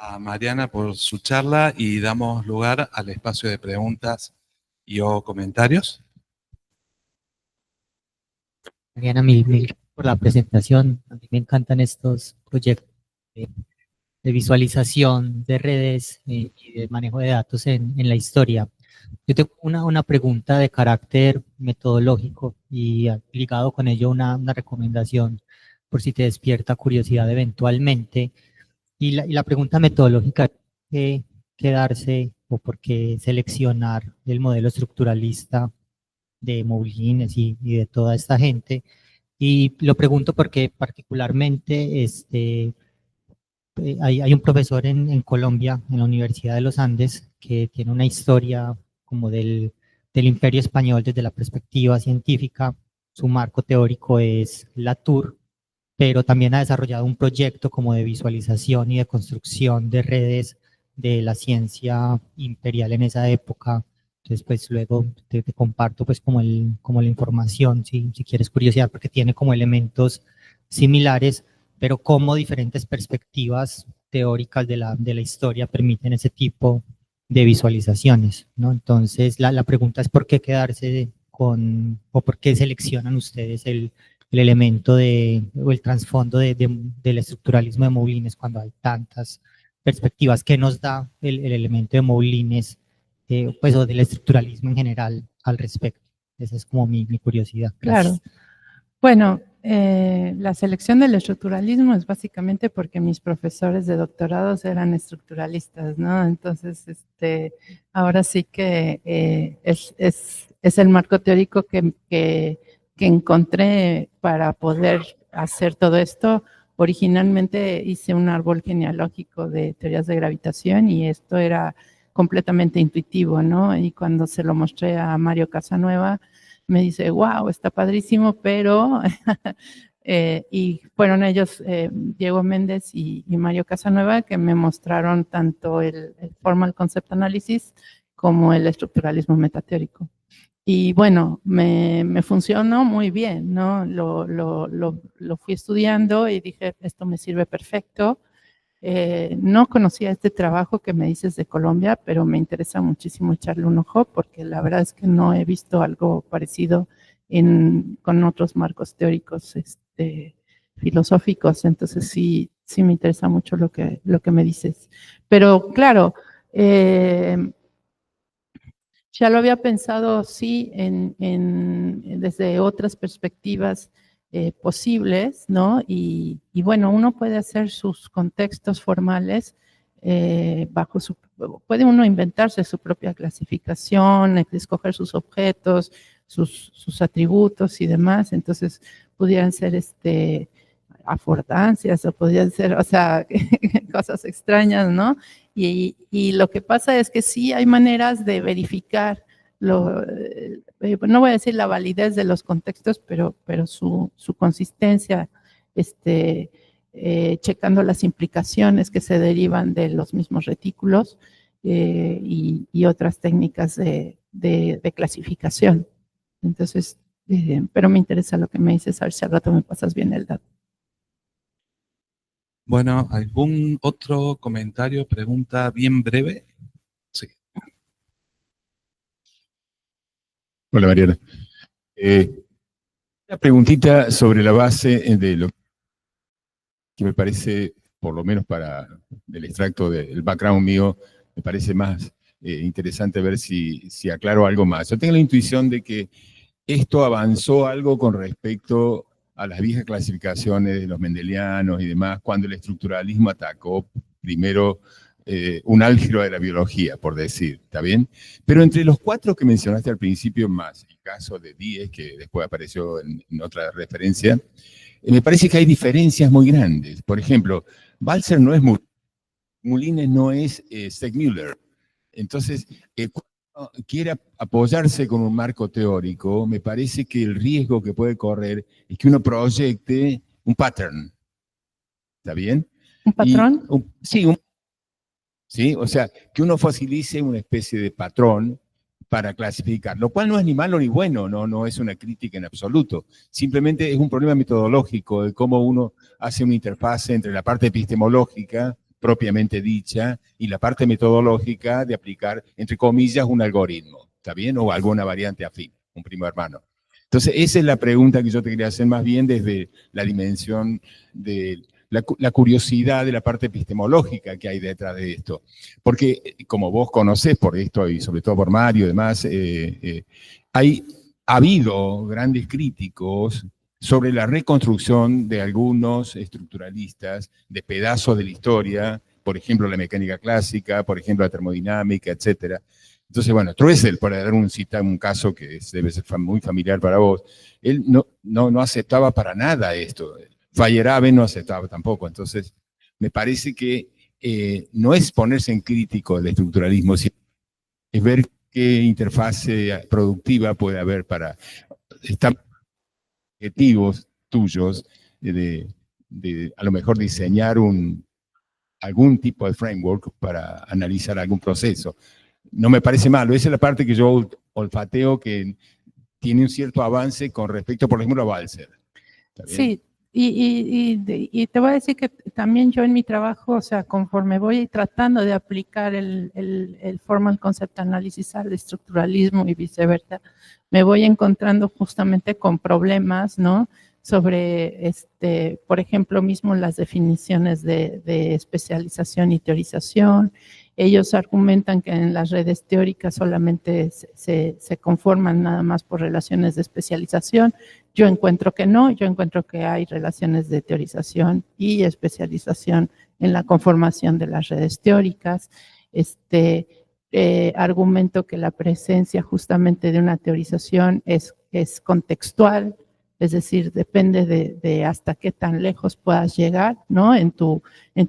a Mariana por su charla y damos lugar al espacio de preguntas y o comentarios. Mariana, mil gracias por la presentación. A mí me encantan estos proyectos de visualización de redes y de manejo de datos en la historia. Yo tengo una pregunta de carácter metodológico y ligado con ello una recomendación por si te despierta curiosidad eventualmente. Y la pregunta metodológica es quedarse o por qué seleccionar el modelo estructuralista de Moulines y de toda esta gente. Y lo pregunto porque particularmente hay un profesor en Colombia, en la Universidad de los Andes, que tiene una historia como del Imperio Español desde la perspectiva científica. Su marco teórico es Latour, pero también ha desarrollado un proyecto como de visualización y de construcción de redes de la ciencia imperial en esa época. Entonces, pues luego te comparto pues como la información, si quieres curiosidad, porque tiene como elementos similares, pero como diferentes perspectivas teóricas de la historia permiten ese tipo de visualizaciones, ¿no? Entonces, la pregunta es por qué quedarse con, o por qué seleccionan ustedes el elemento o el trasfondo del estructuralismo de Moulines cuando hay tantas perspectivas. ¿Qué nos da el elemento de Moulines, pues, o del estructuralismo en general al respecto? Esa es como mi curiosidad. Gracias. Claro. Bueno, la selección del estructuralismo es básicamente porque mis profesores de doctorados eran estructuralistas, ¿no? Entonces, ahora sí que es el marco teórico que encontré para poder hacer todo esto. Originalmente hice un árbol genealógico de teorías de gravitación y esto era completamente intuitivo, ¿no? Y cuando se lo mostré a Mario Casanueva, me dice, wow, está padrísimo, pero... y fueron ellos, Diego Méndez y Mario Casanueva, que me mostraron tanto el Formal Concept Analysis como el estructuralismo metateórico. Y bueno, me funcionó muy bien, ¿no? Lo fui estudiando y dije, esto me sirve perfecto. No conocía este trabajo que me dices de Colombia, pero me interesa muchísimo echarle un ojo porque la verdad es que no he visto algo parecido con otros marcos teóricos filosóficos, entonces sí me interesa mucho lo que me dices. Pero claro, ya lo había pensado, sí, desde otras perspectivas posibles, ¿no? Y bueno, uno puede hacer sus contextos formales puede uno inventarse su propia clasificación, escoger sus objetos, sus atributos y demás, entonces pudieran ser afordancias o podrían ser, o sea, cosas extrañas, ¿no? Y lo que pasa es que sí hay maneras de verificar, no voy a decir la validez de los contextos, pero su consistencia, checando las implicaciones que se derivan de los mismos retículos y otras técnicas de clasificación. Entonces, pero me interesa lo que me dices, a ver si al rato me pasas bien el dato. Bueno, ¿algún otro comentario, pregunta bien breve? Sí. Hola, Mariana. Una preguntita sobre la base de lo que me parece, por lo menos para el extracto del background mío, me parece más interesante ver si aclaro algo más. Yo tengo la intuición de que esto avanzó algo con respecto a las viejas clasificaciones de los mendelianos y demás, cuando el estructuralismo atacó primero un álgebra de la biología, por decir, ¿está bien? Pero entre los cuatro que mencionaste al principio, más el caso de Diez, que después apareció en otra referencia, me parece que hay diferencias muy grandes. Por ejemplo, Balzer no es Moulines no es Segmüller. Entonces, cuando quiere apoyarse con un marco teórico, me parece que el riesgo que puede correr es que uno proyecte un pattern. ¿Está bien? ¿Un patrón? Sí, o sea, que uno fosilice una especie de patrón para clasificar, lo cual no es ni malo ni bueno, no es una crítica en absoluto. Simplemente es un problema metodológico de cómo uno hace una interfase entre la parte epistemológica propiamente dicha y la parte metodológica de aplicar, entre comillas, un algoritmo, ¿está bien? O alguna variante afín, un primo hermano. Entonces, esa es la pregunta que yo te quería hacer más bien desde la dimensión de la curiosidad de la parte epistemológica que hay detrás de esto. Porque, como vos conocés por esto y sobre todo por Mario y demás, ha habido grandes críticos sobre la reconstrucción de algunos estructuralistas de pedazos de la historia, por ejemplo, la mecánica clásica, por ejemplo, la termodinámica, etc. Entonces, bueno, Trussell, para dar un caso que debe ser muy familiar para vos, él no aceptaba para nada esto. Feyerabend no aceptaba tampoco. Entonces, me parece que no es ponerse en crítico del estructuralismo, sino es ver qué interfase productiva puede haber para estar objetivos tuyos de a lo mejor diseñar algún tipo de framework para analizar algún proceso. No me parece malo, esa es la parte que yo olfateo que tiene un cierto avance con respecto, por ejemplo, a Balzer. Sí, y te voy a decir que también yo en mi trabajo, o sea, conforme voy tratando de aplicar el Formal Concept Analysis al estructuralismo y viceversa, me voy encontrando justamente con problemas, ¿no? Sobre, por ejemplo, mismo las definiciones de especialización y teorización. Ellos argumentan que en las redes teóricas solamente se conforman nada más por relaciones de especialización. Yo encuentro que no, yo encuentro que hay relaciones de teorización y especialización en la conformación de las redes teóricas. Argumento que la presencia justamente de una teorización es contextual, es decir, depende de hasta qué tan lejos puedas llegar, ¿no? En tu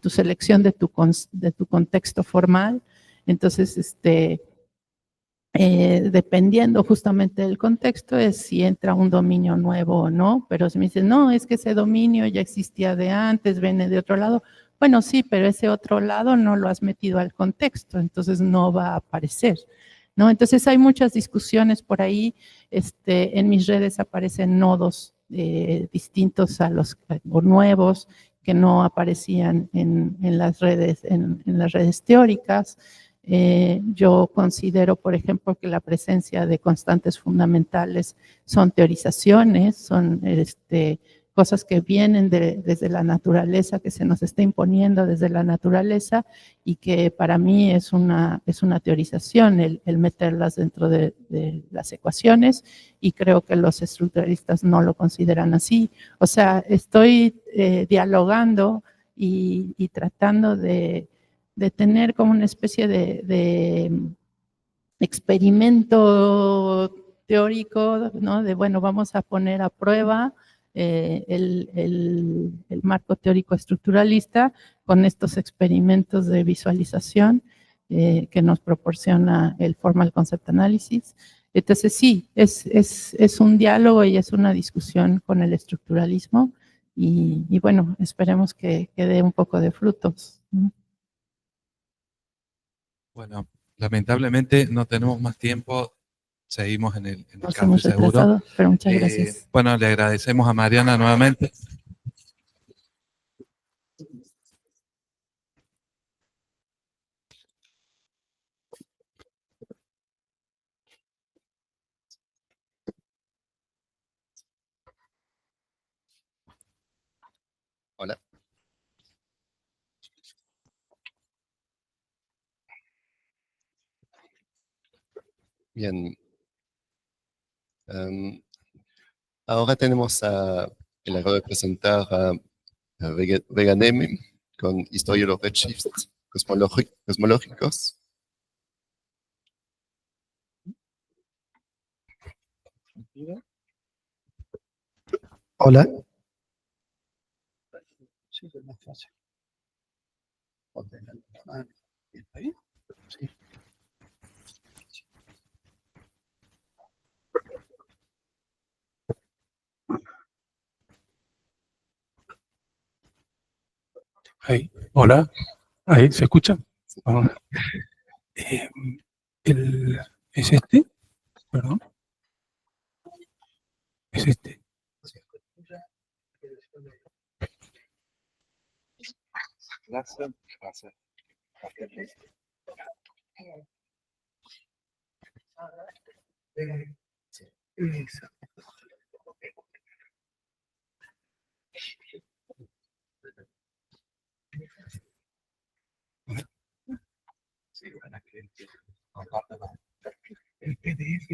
selección de tu contexto formal. Entonces, dependiendo justamente del contexto, es si entra un dominio nuevo o no, pero si me dicen, no, es que ese dominio ya existía de antes, viene de otro lado, bueno, sí, pero ese otro lado no lo has metido al contexto, entonces no va a aparecer, ¿no? Entonces hay muchas discusiones por ahí, en mis redes aparecen nodos distintos o nuevos que no aparecían en las redes teóricas. Yo considero, por ejemplo, que la presencia de constantes fundamentales son teorizaciones, son cosas que vienen desde la naturaleza, que se nos está imponiendo desde la naturaleza y que para mí es una teorización el meterlas dentro de las ecuaciones y creo que los estructuralistas no lo consideran así. O sea, estoy dialogando y tratando de tener como una especie de experimento teórico, ¿no? De, bueno, vamos a poner a prueba el marco teórico estructuralista con estos experimentos de visualización que nos proporciona el Formal Concept Analysis. Entonces, sí, es un diálogo y es una discusión con el estructuralismo y bueno, esperemos que dé un poco de frutos. Bueno, lamentablemente no tenemos más tiempo. Seguimos en el Nos café hemos seguro. retrasado, pero muchas gracias. Bueno, le agradecemos a Mariana nuevamente. Hola. Bien. Ahora tenemos el agrado de presentar a Veganemi con Historia de los Redshifts cosmológicos. Hola. Sí, es más fácil. ¿Está bien? Sí. Ahí, hola. Ahí, ¿se escucha? Vamos. ¿Es este? Perdón. ¿Es este? El PDF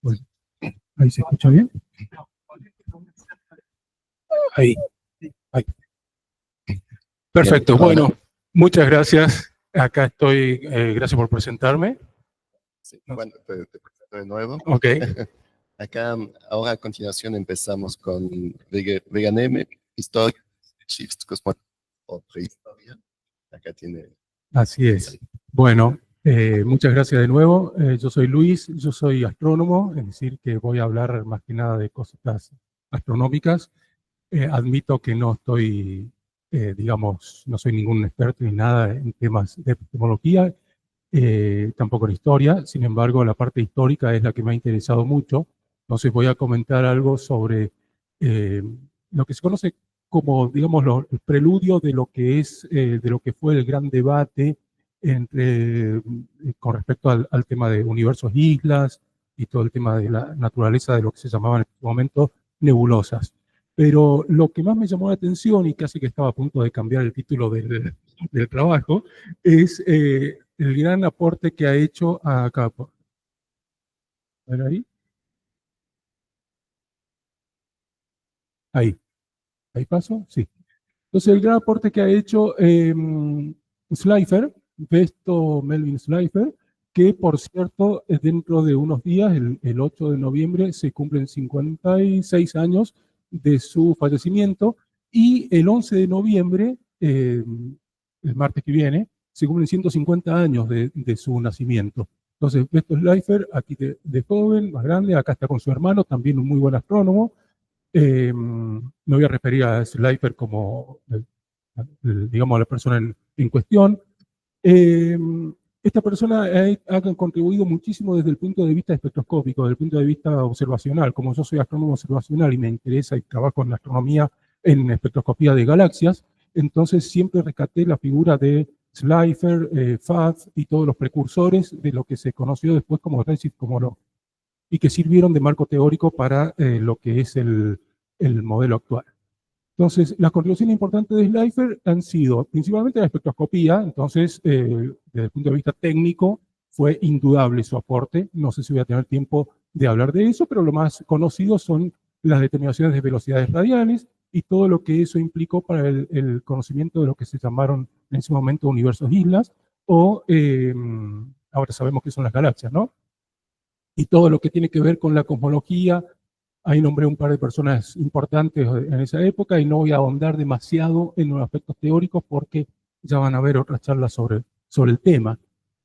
Bueno, ahí se escucha bien. Ahí. Ahí. Perfecto. Bueno, muchas gracias. Acá estoy. Gracias por presentarme. Sí, bueno, te presento de nuevo. Ok. Acá, ahora a continuación empezamos con Veganeme, historia, shifts, cosmología o prehistoria. Acá tiene. Así es. Bueno, muchas gracias de nuevo. Yo soy Luis, yo soy astrónomo, es decir, que voy a hablar más que nada de cositas astronómicas. Admito que no estoy, digamos, no soy ningún experto ni nada en temas de epistemología, tampoco en historia. Sin embargo, la parte histórica es la que me ha interesado mucho. Entonces voy a comentar algo sobre lo que se conoce como, digamos, el preludio de lo que es, de lo que fue el gran debate entre, con respecto al tema de universos e islas y todo el tema de la naturaleza de lo que se llamaban en este momento nebulosas. Pero lo que más me llamó la atención, y casi que estaba a punto de cambiar el título del trabajo, es el gran aporte que ha hecho acá. A ver ahí. Ahí paso, sí. Entonces, el gran aporte que ha hecho Slipher, Vesto Melvin Slipher, que por cierto, dentro de unos días, el 8 de noviembre, se cumplen 56 años de su fallecimiento, y el 11 de noviembre, el martes que viene, se cumplen 150 años de su nacimiento. Entonces, Vesto Slipher, aquí de joven, más grande, acá está con su hermano, también un muy buen astrónomo. Me voy a referir a Slipher como, digamos, la persona en cuestión. Esta persona ha contribuido muchísimo desde el punto de vista espectroscópico, desde el punto de vista observacional. Como yo soy astrónomo observacional y me interesa y trabajo en la astronomía, en espectroscopía de galaxias, entonces siempre rescaté la figura de Slipher, FAD y todos los precursores de lo que se conoció después como Redshift cosmológico, y que sirvieron de marco teórico para lo que es el modelo actual. Entonces, las contribuciones importantes de Slipher han sido principalmente la espectroscopía. Entonces, desde el punto de vista técnico, fue indudable su aporte. No sé si voy a tener tiempo de hablar de eso, pero lo más conocido son las determinaciones de velocidades radiales y todo lo que eso implicó para el conocimiento de lo que se llamaron en ese momento universos islas, o ahora sabemos que son las galaxias, ¿no? Y todo lo que tiene que ver con la cosmología. Ahí nombré un par de personas importantes en esa época y no voy a ahondar demasiado en los aspectos teóricos porque ya van a haber otras charlas sobre el tema.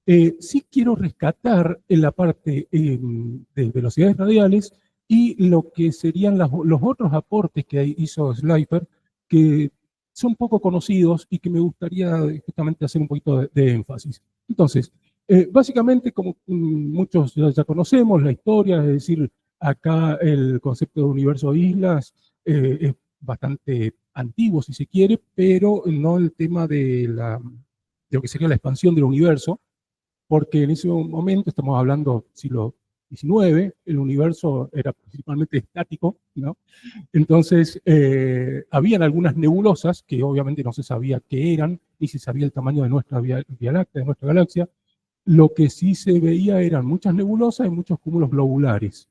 Sí quiero rescatar en la parte de velocidades radiales y lo que serían los otros aportes que hizo Slipher, que son poco conocidos y que me gustaría justamente hacer un poquito de énfasis. Entonces, básicamente, como muchos ya conocemos la historia, es decir, acá el concepto de universo islas es bastante antiguo, si se quiere, pero no el tema de lo que sería la expansión del universo, porque en ese momento, estamos hablando siglo XIX, el universo era principalmente estático, ¿no? Entonces, habían algunas nebulosas que obviamente no se sabía qué eran, ni se sabía el tamaño de nuestra Vía Láctea, de nuestra galaxia. Lo que sí se veía eran muchas nebulosas y muchos cúmulos globulares.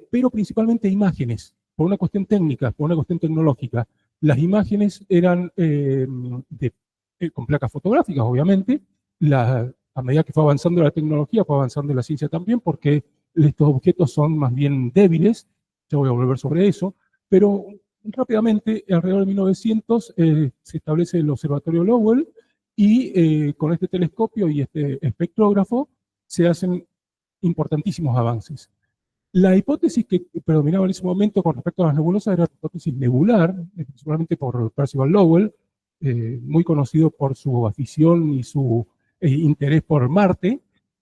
Pero principalmente imágenes, por una cuestión técnica, por una cuestión tecnológica. Las imágenes eran con placas fotográficas, obviamente. A medida que fue avanzando la tecnología, fue avanzando la ciencia también, porque estos objetos son más bien débiles. Ya voy a volver sobre eso. Pero rápidamente, alrededor de 1900, se establece el Observatorio Lowell, y con este telescopio y este espectrógrafo se hacen importantísimos avances. La hipótesis que predominaba en ese momento con respecto a las nebulosas era la hipótesis nebular, principalmente por Percival Lowell, muy conocido por su afición y su interés por Marte.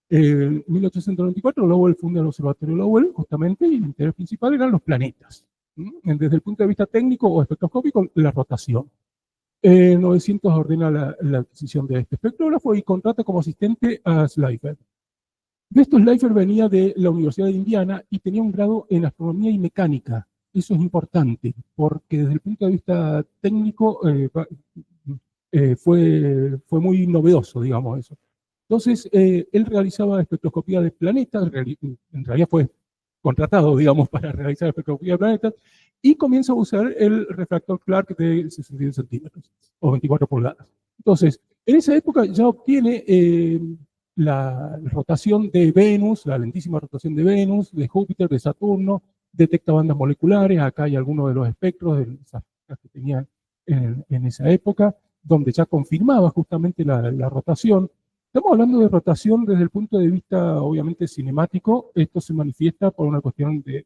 En 1894 Lowell funda el Observatorio Lowell, justamente, y el interés principal eran los planetas. Desde el punto de vista técnico o espectroscópico, la rotación. En 900 ordena la adquisición de este espectrógrafo y contrata como asistente a Slipher. Vesto Slipher venía de la Universidad de Indiana y tenía un grado en astronomía y mecánica. Eso es importante, porque desde el punto de vista técnico fue muy novedoso, digamos eso. Entonces, él realizaba espectroscopía de planetas, en realidad fue contratado, digamos, para realizar espectroscopía de planetas, y comienza a usar el refractor Clark de 62 centímetros, o 24 pulgadas. Entonces, en esa época ya obtiene la rotación de Venus, la lentísima rotación de Venus, de Júpiter, de Saturno, detecta bandas moleculares, acá hay algunos de los espectros de esas que tenían en esa época, donde ya confirmaba justamente la rotación. Estamos hablando de rotación desde el punto de vista, obviamente, cinemático. Esto se manifiesta por una cuestión de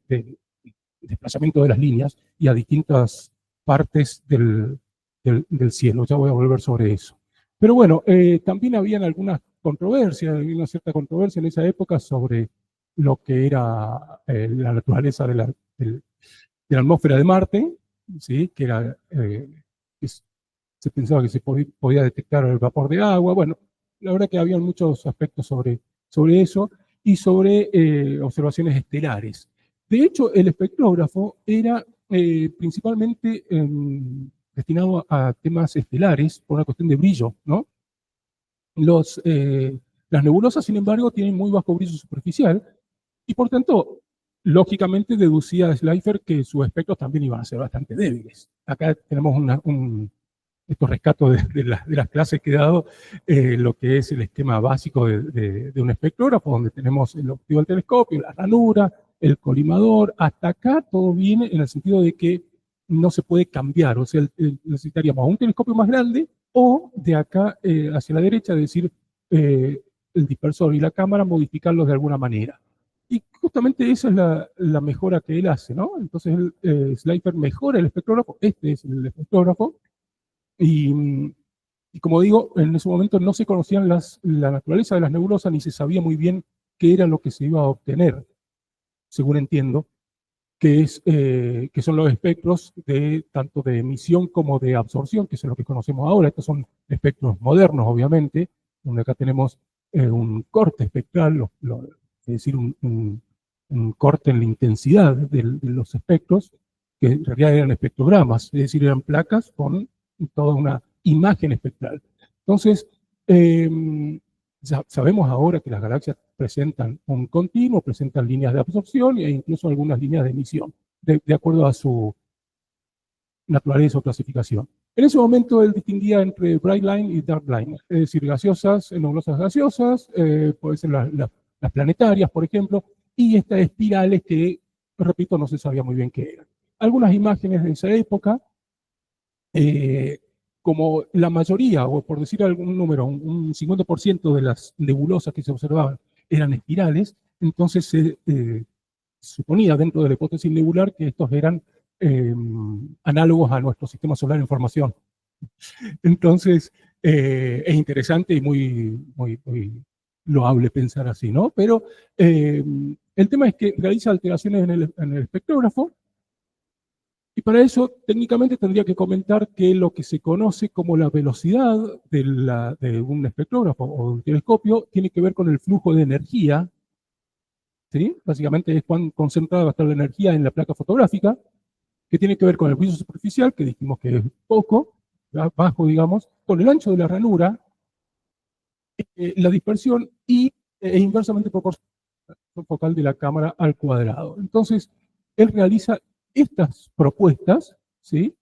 desplazamiento de las líneas y a distintas partes del cielo. Ya voy a volver sobre eso. Pero bueno, también habían algunas controversias, había una cierta controversia en esa época sobre lo que era la naturaleza de la atmósfera de Marte, ¿sí? Que era, se pensaba que se podía detectar el vapor de agua. Bueno, la verdad que había muchos aspectos sobre eso y sobre observaciones estelares. De hecho, el espectrógrafo era principalmente destinado a temas estelares por una cuestión de brillo, ¿no? Las nebulosas, sin embargo, tienen muy bajo brillo superficial y, por tanto, lógicamente deducía Slipher que sus espectros también iban a ser bastante débiles. Acá tenemos estos rescatos de las clases que he dado, lo que es el esquema básico de un espectrógrafo, donde tenemos el objetivo del telescopio, la ranura, el colimador. Hasta acá todo viene en el sentido de que no se puede cambiar, o sea, necesitaríamos un telescopio más grande o de acá hacia la derecha, es decir, el dispersor y la cámara, modificarlos de alguna manera. Y justamente esa es la mejora que él hace, ¿no? Entonces, Slipher mejora el espectrógrafo, este es el espectrógrafo, y como digo, en ese momento no se conocían la naturaleza de las nebulosas, ni se sabía muy bien qué era lo que se iba a obtener, según entiendo, que son los espectros tanto de emisión como de absorción, que es lo que conocemos ahora. Estos son espectros modernos, obviamente, donde acá tenemos un corte espectral, es decir, un corte en la intensidad de los espectros, que en realidad eran espectrogramas, es decir, eran placas con toda una imagen espectral. Entonces, ya sabemos ahora que las galaxias presentan un continuo, presentan líneas de absorción e incluso algunas líneas de emisión, de acuerdo a su naturaleza o clasificación. En ese momento él distinguía entre bright line y dark line, es decir, gaseosas, nebulosas gaseosas, pueden ser las planetarias, por ejemplo, y estas espirales que, repito, no se sabía muy bien qué eran. Algunas imágenes de esa época, como la mayoría, o por decir algún número, un 50% de las nebulosas que se observaban eran espirales, entonces se suponía dentro de la hipótesis nebular que estos eran análogos a nuestro sistema solar en formación. Entonces, es interesante y muy loable pensar así, ¿no? Pero el tema es que realiza alteraciones en el espectrógrafo, y para eso técnicamente tendría que comentar que lo que se conoce como la velocidad de un espectrógrafo o un telescopio tiene que ver con el flujo de energía, ¿sí? Básicamente es cuán concentrada va a estar la energía en la placa fotográfica, que tiene que ver con el brillo superficial, que dijimos que es poco, bajo, digamos, con el ancho de la ranura, la dispersión e inversamente proporcional focal de la cámara al cuadrado. Entonces, él realiza estas propuestas, ¿sí?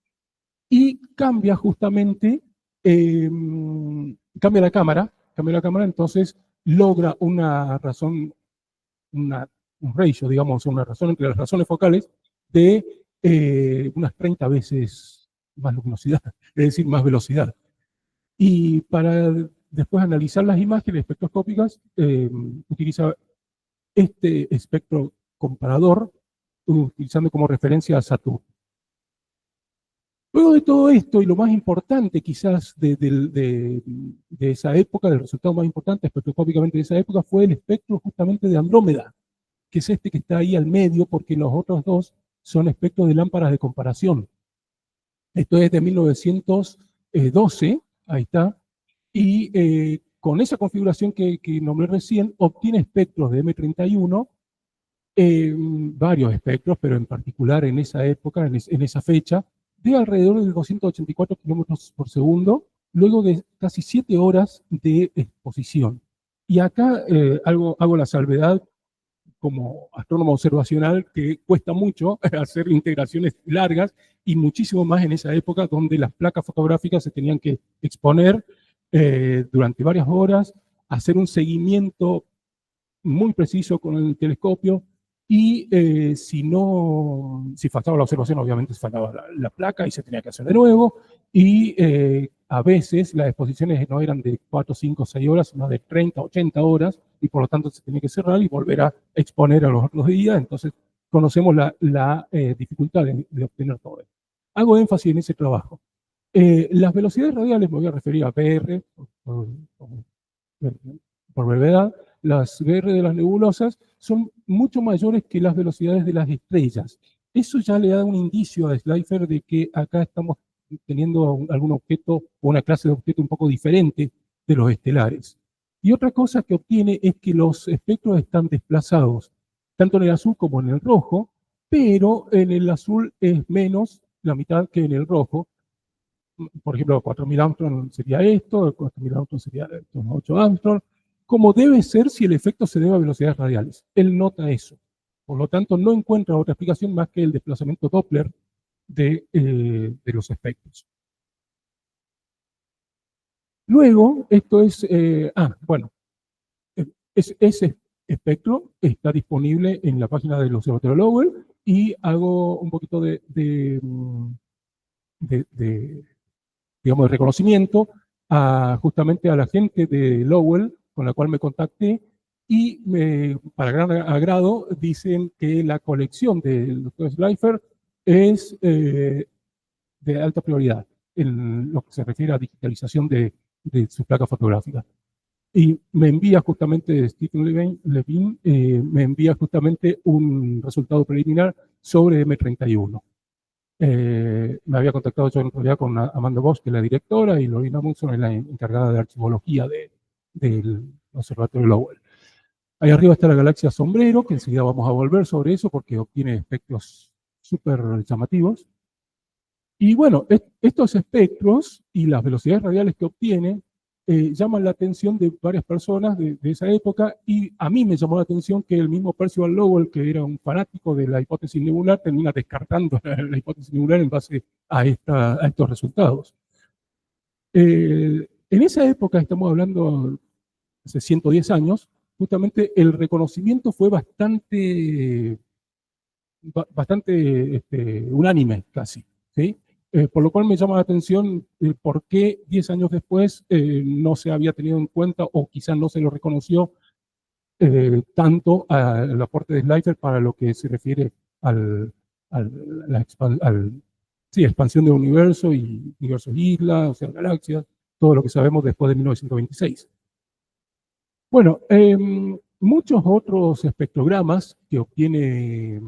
Y cambia justamente, cambia la cámara, entonces logra una razón, un ratio, digamos, una razón entre las razones focales de unas 30 veces más luminosidad, es decir, más velocidad. Y para después analizar las imágenes espectroscópicas, utiliza este espectro comparador, utilizando como referencia a Saturno. Luego de todo esto, y lo más importante quizás de esa época, del resultado más importante espectroscópicamente de esa época, fue el espectro justamente de Andrómeda, que es este que está ahí al medio, porque los otros dos son espectros de lámparas de comparación. Esto es de 1912, ahí está, y con esa configuración que nombré recién, obtiene espectros de M31, varios espectros, pero en particular en esa época, en esa fecha, de alrededor de 284 kilómetros por segundo, luego de casi 7 horas de exposición. Y acá hago la salvedad como astrónomo observacional que cuesta mucho hacer integraciones largas y muchísimo más en esa época donde las placas fotográficas se tenían que exponer durante varias horas, hacer un seguimiento muy preciso con el telescopio y si faltaba la observación, obviamente se faltaba la placa y se tenía que hacer de nuevo. Y a veces las exposiciones no eran de 4, 5, 6 horas, sino de 30, 80 horas, y por lo tanto se tenía que cerrar y volver a exponer a los otros días. Entonces conocemos la dificultad de obtener todo esto. Hago énfasis en ese trabajo. Las velocidades radiales, me voy a referir a BR, por brevedad, las BR de las nebulosas son mucho mayores que las velocidades de las estrellas. Eso ya le da un indicio a Slipher de que acá estamos teniendo algún objeto o una clase de objeto un poco diferente de los estelares. Y otra cosa que obtiene es que los espectros están desplazados, tanto en el azul como en el rojo, pero en el azul es menos la mitad que en el rojo. Por ejemplo, 4000 Armstrong sería esto, 4000 Armstrong sería 8 Armstrong, como debe ser si el efecto se debe a velocidades radiales. Él nota eso. Por lo tanto, no encuentra otra explicación más que el desplazamiento Doppler de los espectros. Luego, esto es, bueno, ese espectro está disponible en la página del Observatorio Lowell y hago un poquito digamos, de reconocimiento justamente a la gente de Lowell con la cual me contacté y para gran agrado dicen que la colección del Dr. Slipher es de alta prioridad en lo que se refiere a digitalización de sus placas fotográficas. Y me envía justamente, Stephen Levine, me envía justamente un resultado preliminar sobre M31. Me había contactado yo en realidad con Amanda Bosch, que es la directora, y Lorena Munson es la encargada de archivología del Observatorio Lowell. Ahí arriba está la galaxia Sombrero, que enseguida vamos a volver sobre eso porque obtiene espectros súper llamativos. Y bueno, estos espectros y las velocidades radiales que obtiene llaman la atención de varias personas de esa época, y a mí me llamó la atención que el mismo Percival Lowell, que era un fanático de la hipótesis nebular, termina descartando la hipótesis nebular en base a estos resultados. En esa época, estamos hablando hace 110 años, justamente el reconocimiento fue bastante unánime casi, ¿sí? Por lo cual me llama la atención por qué 10 años después no se había tenido en cuenta o quizás no se lo reconoció tanto al aporte de Slipher para lo que se refiere a la expansión del universo y universos islas, o sea, galaxias, todo lo que sabemos después de 1926. Bueno, muchos otros espectrogramas que obtiene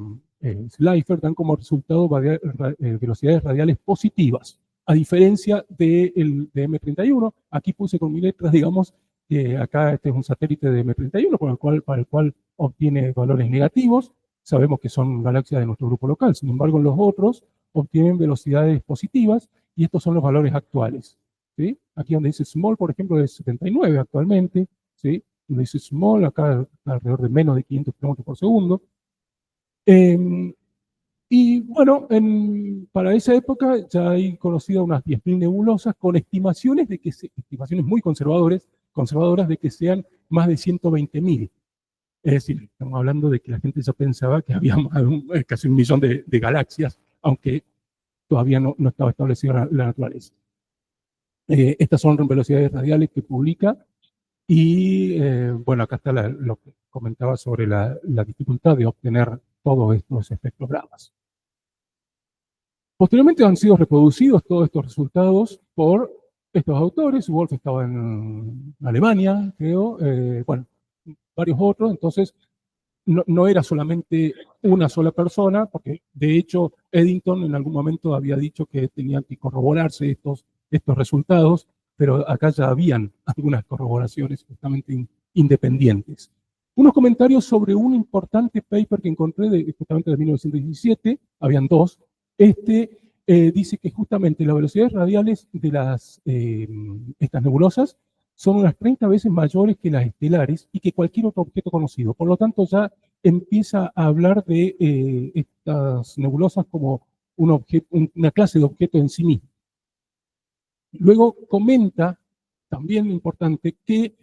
Slipher dan como resultado velocidades radiales positivas, a diferencia de M31. Aquí puse con mis letras, digamos, que acá este es un satélite de M31 para el cual obtiene valores negativos. Sabemos que son galaxias de nuestro grupo local, sin embargo, los otros obtienen velocidades positivas y estos son los valores actuales, ¿sí? Aquí donde dice small, por ejemplo, es 79 actualmente, ¿sí? Donde dice small, acá alrededor de menos de 500 kilómetros por segundo. Y bueno, para esa época ya hay conocido unas 10.000 nebulosas con estimaciones estimaciones muy conservadoras de que sean más de 120.000. Es decir, estamos hablando de que la gente ya pensaba que había casi 1 millón de galaxias, aunque todavía no estaba establecida la naturaleza. Estas son velocidades radiales que publica. Y bueno, acá está lo que comentaba sobre la dificultad de obtener todos estos espectrogramas. Posteriormente han sido reproducidos todos estos resultados por estos autores. Wolf estaba en Alemania, creo, bueno, varios otros. Entonces, no era solamente una sola persona, porque de hecho Eddington en algún momento había dicho que tenían que corroborarse estos resultados, pero acá ya habían algunas corroboraciones justamente independientes. Unos comentarios sobre un importante paper que encontré justamente de 1917, habían dos. Dice que justamente las velocidades radiales de estas nebulosas son unas 30 veces mayores que las estelares y que cualquier otro objeto conocido. Por lo tanto, ya empieza a hablar de estas nebulosas como una clase de objeto en sí mismo. Luego comenta, también importante, que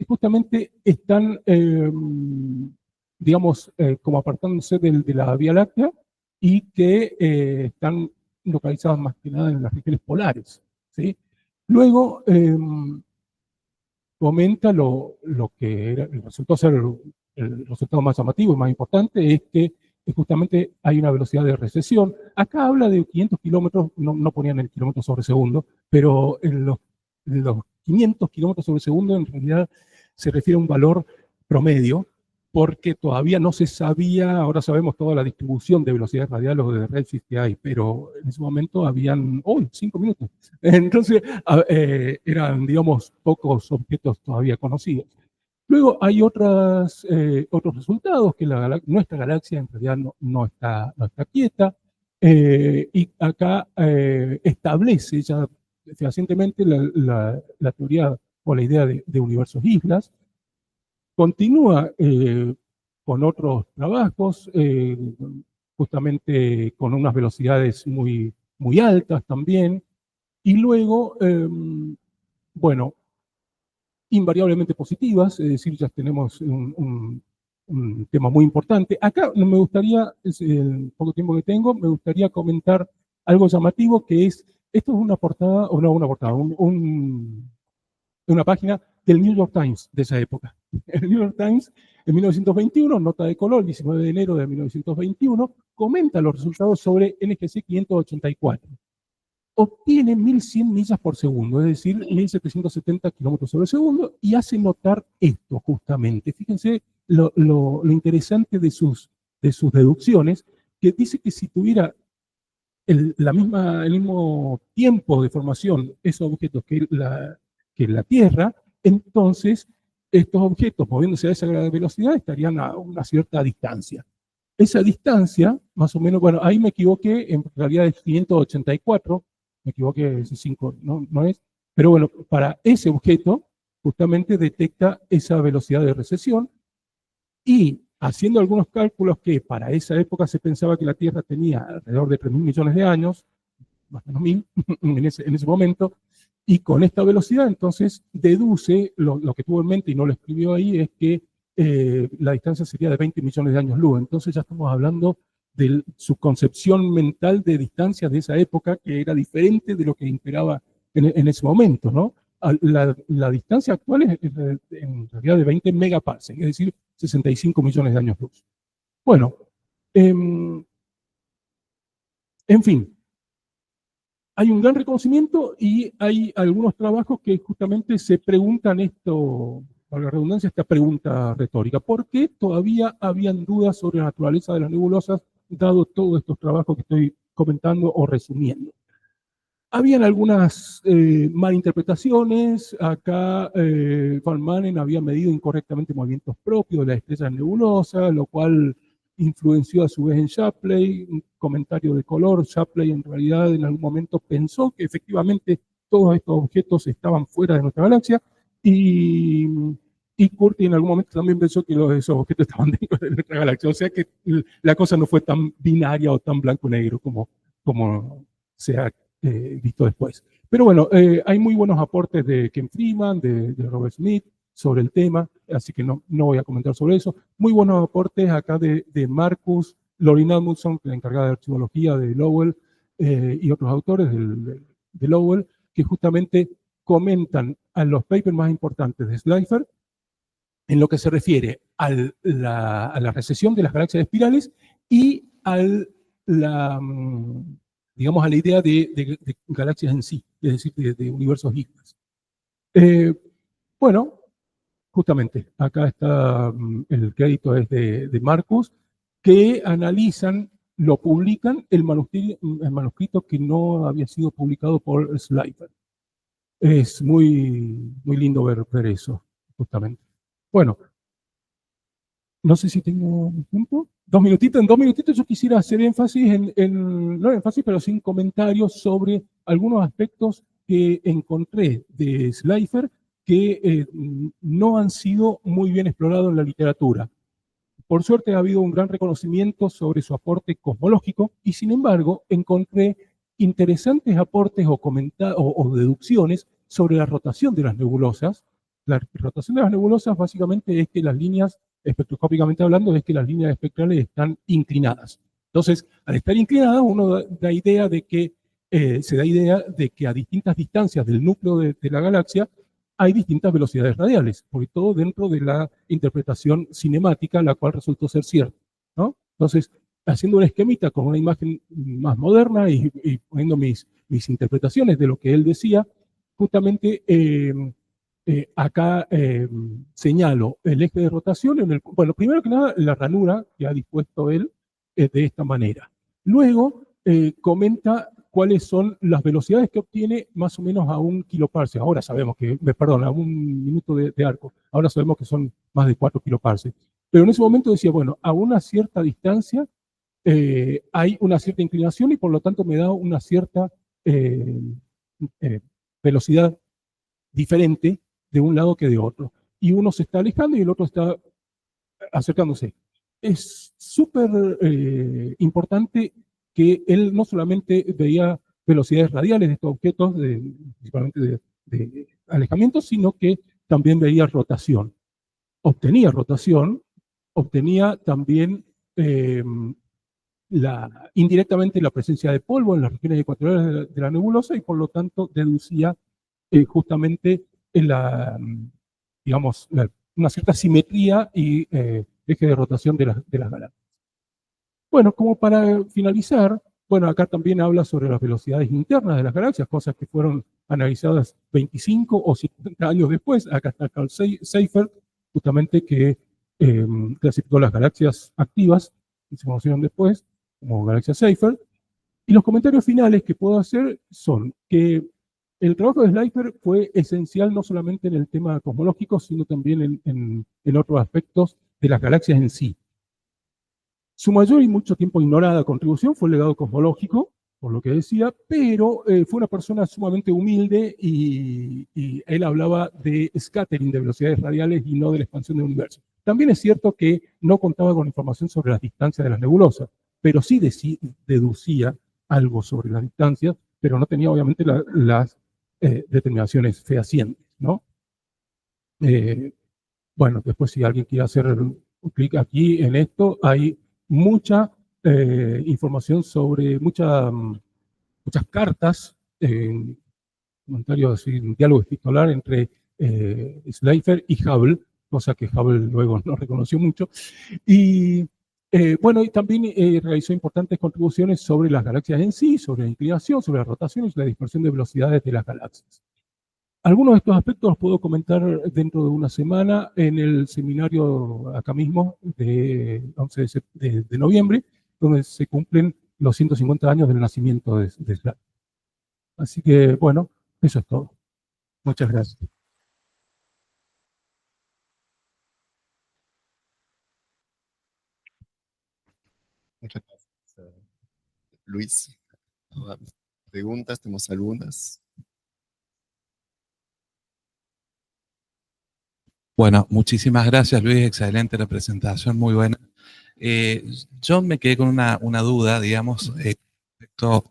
justamente están, digamos, como apartándose de la Vía Láctea y que están localizadas más que nada en las regiones polares, ¿sí? Luego comenta lo que resultó ser el resultado más llamativo y más importante, es que justamente hay una velocidad de recesión. Acá habla de 500 kilómetros, no ponían el kilómetro sobre segundo, pero en los 500 kilómetros sobre segundo en realidad se refiere a un valor promedio, porque todavía no se sabía, ahora sabemos toda la distribución de velocidades radiales o de redshift que hay, pero en ese momento habían, 5 minutos. Entonces, eran, digamos, pocos objetos todavía conocidos. Luego hay otros resultados, que nuestra galaxia en realidad no está quieta, y acá establece ya fehacientemente la teoría o la idea de universos islas. Continúa con otros trabajos, justamente con unas velocidades muy, muy altas también, y luego, bueno, invariablemente positivas, es decir, ya tenemos un tema muy importante. Acá me gustaría, el poco tiempo que tengo, me gustaría comentar algo llamativo, que es, esto es una portada, o no una portada, una página del New York Times de esa época. El New York Times, en 1921, nota de color, 19 de enero de 1921, comenta los resultados sobre NGC 584. Obtiene 1100 millas por segundo, es decir, 1770 kilómetros sobre segundo, y hace notar esto justamente. Fíjense lo interesante de sus deducciones, que dice que si tuviera el mismo tiempo de formación esos objetos que la Tierra, entonces estos objetos moviéndose a esa velocidad estarían a una cierta distancia. Esa distancia, más o menos, bueno, ahí me equivoqué, en realidad es 584, me equivoqué, ese 5 no es, pero bueno, para ese objeto justamente detecta esa velocidad de recesión, y haciendo algunos cálculos que para esa época se pensaba que la Tierra tenía alrededor de 3.000 millones de años, más o menos 1.000 en ese momento, y con esta velocidad entonces deduce, lo que tuvo en mente y no lo escribió ahí, es que la distancia sería de 20 millones de años luz. Entonces ya estamos hablando de su concepción mental de distancia de esa época, que era diferente de lo que imperaba en ese momento, ¿no? La distancia actual es en realidad de 20 megaparsecs, es decir, 65 millones de años luz. Bueno, en fin, hay un gran reconocimiento y hay algunos trabajos que justamente se preguntan esto, para la redundancia, esta pregunta retórica. ¿Por qué todavía habían dudas sobre la naturaleza de las nebulosas, dado todos estos trabajos que estoy comentando o resumiendo? Habían algunas malinterpretaciones. Acá Van Manen había medido incorrectamente movimientos propios de las estrellas nebulosas, lo cual influenció a su vez en Shapley. Un comentario de color: Shapley en realidad en algún momento pensó que efectivamente todos estos objetos estaban fuera de nuestra galaxia, y Curti en algún momento también pensó que esos objetos estaban dentro de nuestra galaxia. O sea que la cosa no fue tan binaria o tan blanco-negro como se ha visto después. Pero bueno, hay muy buenos aportes de Ken Freeman, de Robert Smith sobre el tema, así que no voy a comentar sobre eso. Muy buenos aportes acá de Marcus, Lauren Amundsen, la encargada de archivología de Lowell, y otros autores de Lowell, que justamente comentan a los papers más importantes de Slipher en lo que se refiere a la recesión de las galaxias espirales y a digamos, a la idea de galaxias en sí, es decir, de universos Higgs. Bueno, justamente, acá está el crédito es de Marcus, que analizan, lo publican, el manuscrito que no había sido publicado por Slipher. Es muy, muy lindo ver eso, justamente. Bueno, no sé si tengo tiempo. 2 minutitos. En 2 minutitos yo quisiera hacer énfasis no énfasis, pero sin comentarios sobre algunos aspectos que encontré de Slipher que no han sido muy bien explorados en la literatura. Por suerte ha habido un gran reconocimiento sobre su aporte cosmológico y sin embargo encontré interesantes aportes o deducciones sobre la rotación de las nebulosas. La rotación de las nebulosas básicamente es que las líneas, espectroscópicamente hablando, es que las líneas espectrales están inclinadas. Entonces, al estar inclinadas, uno se da idea de que a distintas distancias del núcleo de la galaxia hay distintas velocidades radiales, sobre todo dentro de la interpretación cinemática, la cual resultó ser cierta, ¿no? Entonces, haciendo una esquemita con una imagen más moderna y poniendo mis interpretaciones de lo que él decía, justamente acá señalo el eje de rotación, bueno, primero que nada, la ranura que ha dispuesto él de esta manera. Luego, comenta cuáles son las velocidades que obtiene más o menos a 1 kiloparsec. Ahora sabemos que, perdón, a 1 minuto de arco. Ahora sabemos que son más de 4 kiloparsec. Pero en ese momento decía, bueno, a una cierta distancia hay una cierta inclinación y por lo tanto me da una cierta velocidad diferente de un lado que de otro. Y uno se está alejando y el otro está acercándose. Es súper importante que él no solamente veía velocidades radiales de estos objetos, principalmente de alejamiento, sino que también veía rotación. Obtenía rotación, obtenía también indirectamente la presencia de polvo en las regiones ecuatoriales de la nebulosa y por lo tanto deducía justamente digamos, una cierta simetría y eje de rotación de las galaxias. Bueno, como para finalizar, bueno, acá también habla sobre las velocidades internas de las galaxias, cosas que fueron analizadas 25 o 50 años después. Acá está Carl Seifert, justamente que clasificó las galaxias activas, que se conocieron después como galaxias Seifert. Y los comentarios finales que puedo hacer son que el trabajo de Slipher fue esencial no solamente en el tema cosmológico, sino también en otros aspectos de las galaxias en sí. Su mayor y mucho tiempo ignorada contribución fue el legado cosmológico, por lo que decía, pero fue una persona sumamente humilde y él hablaba de scattering, de velocidades radiales y no de la expansión del universo. También es cierto que no contaba con información sobre las distancias de las nebulosas, pero sí deducía algo sobre las distancias, pero no tenía obviamente las determinaciones fehacientes, ¿no? Bueno, después si alguien quiere hacer un clic aquí en esto, hay mucha información sobre muchas cartas, comentarios, un diálogo epistolar entre Slipher y Hubble, cosa que Hubble luego no reconoció mucho. Y bueno, y también realizó importantes contribuciones sobre las galaxias en sí, sobre la inclinación, sobre la rotación y sobre la dispersión de velocidades de las galaxias. Algunos de estos aspectos los puedo comentar dentro de una semana en el seminario acá mismo de 11 de noviembre, donde se cumplen los 150 años del nacimiento de Slipher. Así que, bueno, eso es todo. Muchas gracias. Muchas gracias, Luis. Ahora, preguntas, tenemos algunas. Bueno, muchísimas gracias, Luis. Excelente la presentación, muy buena. Yo me quedé con una duda, digamos, respecto al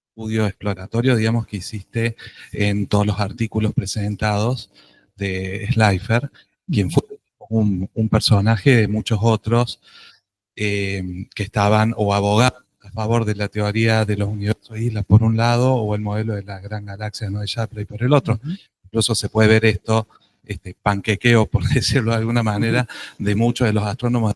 estudio exploratorio, digamos, que hiciste en todos los artículos presentados de Slipher, quien fue un personaje de muchos otros que estaban o abogaban a favor de la teoría de los universos islas por un lado o el modelo de la gran galaxia de Shapley por el otro. Incluso se puede ver esto, panquequeo, por decirlo de alguna manera, de muchos de los astrónomos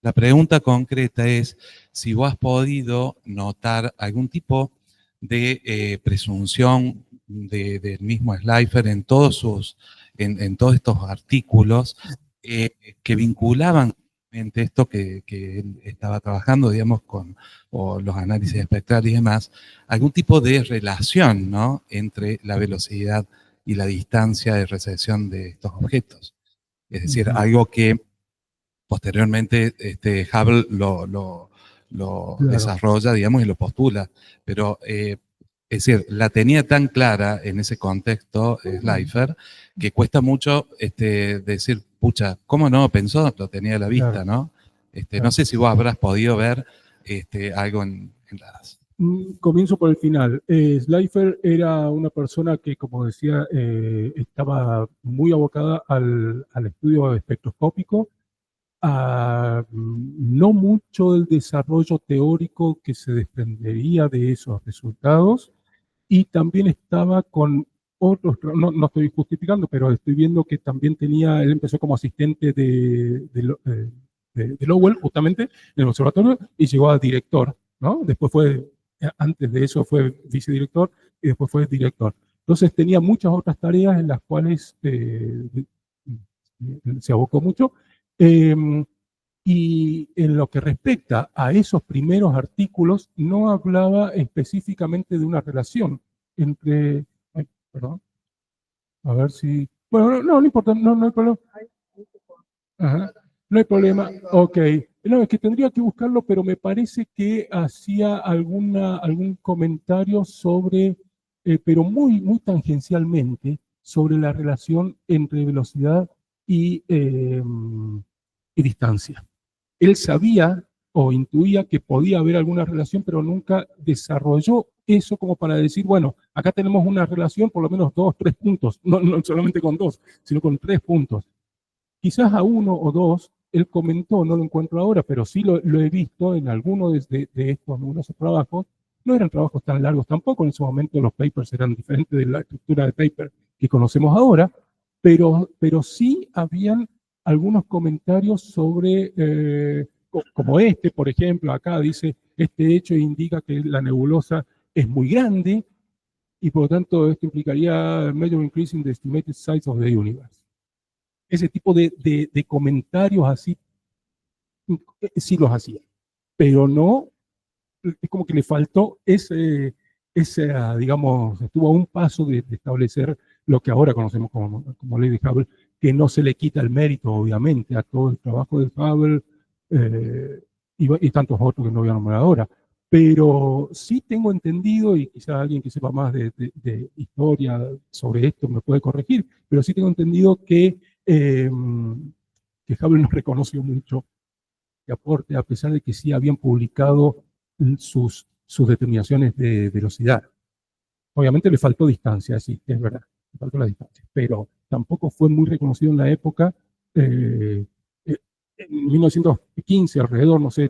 La pregunta concreta es si vos has podido notar algún tipo de presunción del mismo Slipher en todos estos artículos que vinculaban esto que él estaba trabajando, digamos, o los análisis espectrales y demás, algún tipo de relación, ¿no?, entre la velocidad y la distancia de recepción de estos objetos. Es decir, algo que posteriormente Hubble lo Claro. desarrolla, digamos, y lo postula. Pero, es decir, la tenía tan clara en ese contexto, Slipher, que cuesta mucho decir, pucha, ¿cómo no pensó? Lo tenía a la vista, Claro. ¿no? Claro. No sé si vos habrás podido ver algo en las... Comienzo por el final. Slipher era una persona que, como decía, estaba muy abocada al estudio espectroscópico, no mucho del desarrollo teórico que se desprendería de esos resultados, y también estaba con otros, no estoy justificando, pero estoy viendo que también él empezó como asistente de Lowell, justamente, en el observatorio, y llegó a director, ¿no? Después antes de eso fue vicedirector, y después fue director. Entonces tenía muchas otras tareas en las cuales se abocó mucho. Y en lo que respecta a esos primeros artículos, no hablaba específicamente de una relación entre... Ay, perdón. A ver si... Bueno, no importa, no hay problema. Ajá, no hay problema. Ok. No, es que tendría que buscarlo, pero me parece que hacía algún comentario sobre, pero muy tangencialmente, sobre la relación entre velocidad y distancia. Él sabía o intuía que podía haber alguna relación, pero nunca desarrolló eso como para decir, bueno, acá tenemos una relación por lo menos 2, 3 puntos, no solamente con 2, sino con 3 puntos. Quizás a 1 o 2, él comentó, no lo encuentro ahora, pero sí lo he visto en alguno de estos numerosos trabajos. No eran trabajos tan largos tampoco, en ese momento los papers eran diferentes de la estructura de paper que conocemos ahora, pero sí habían algunos comentarios sobre, como por ejemplo, acá dice, este hecho indica que la nebulosa es muy grande y por lo tanto esto implicaría major increase in the estimated size of the universe. Ese tipo de comentarios así sí los hacía, pero no, es como que le faltó digamos, estuvo a un paso de establecer lo que ahora conocemos como ley de Hubble, que no se le quita el mérito, obviamente, a todo el trabajo de Hubble y tantos otros que no voy a nombrar ahora. Pero sí tengo entendido, y quizá alguien que sepa más de historia sobre esto me puede corregir, pero sí tengo entendido que Hubble no reconoció mucho de aporte, a pesar de que sí habían publicado sus determinaciones de velocidad. Obviamente le faltó distancia, sí, es verdad, le faltó la distancia, pero tampoco fue muy reconocido en la época. En 1915 alrededor, no sé,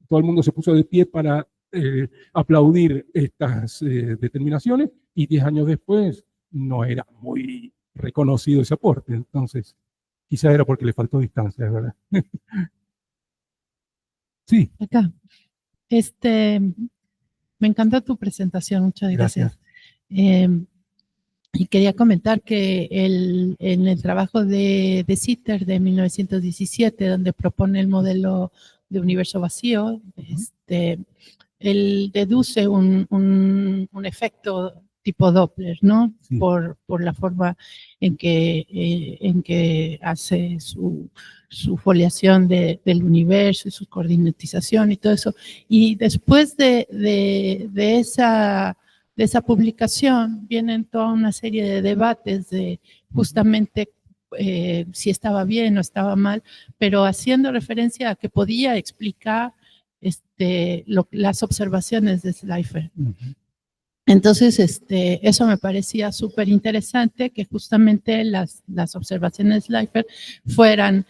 todo el mundo se puso de pie para aplaudir estas determinaciones, y 10 años después no era muy reconocido ese aporte. Entonces, quizá era porque le faltó distancia, es verdad. Sí. Acá. Me encanta tu presentación, muchas gracias. Y quería comentar que en el trabajo de Sitter de 1917, donde propone el modelo de universo vacío, él deduce un efecto tipo Doppler, ¿no? Sí. Por la forma en que hace su foliación del universo y su coordinatización y todo eso. Y después de esa publicación vienen toda una serie de debates de justamente si estaba bien o estaba mal, pero haciendo referencia a que podía explicar las observaciones de Slipher. Entonces, eso me parecía súper interesante, que justamente las observaciones de Slipher fueran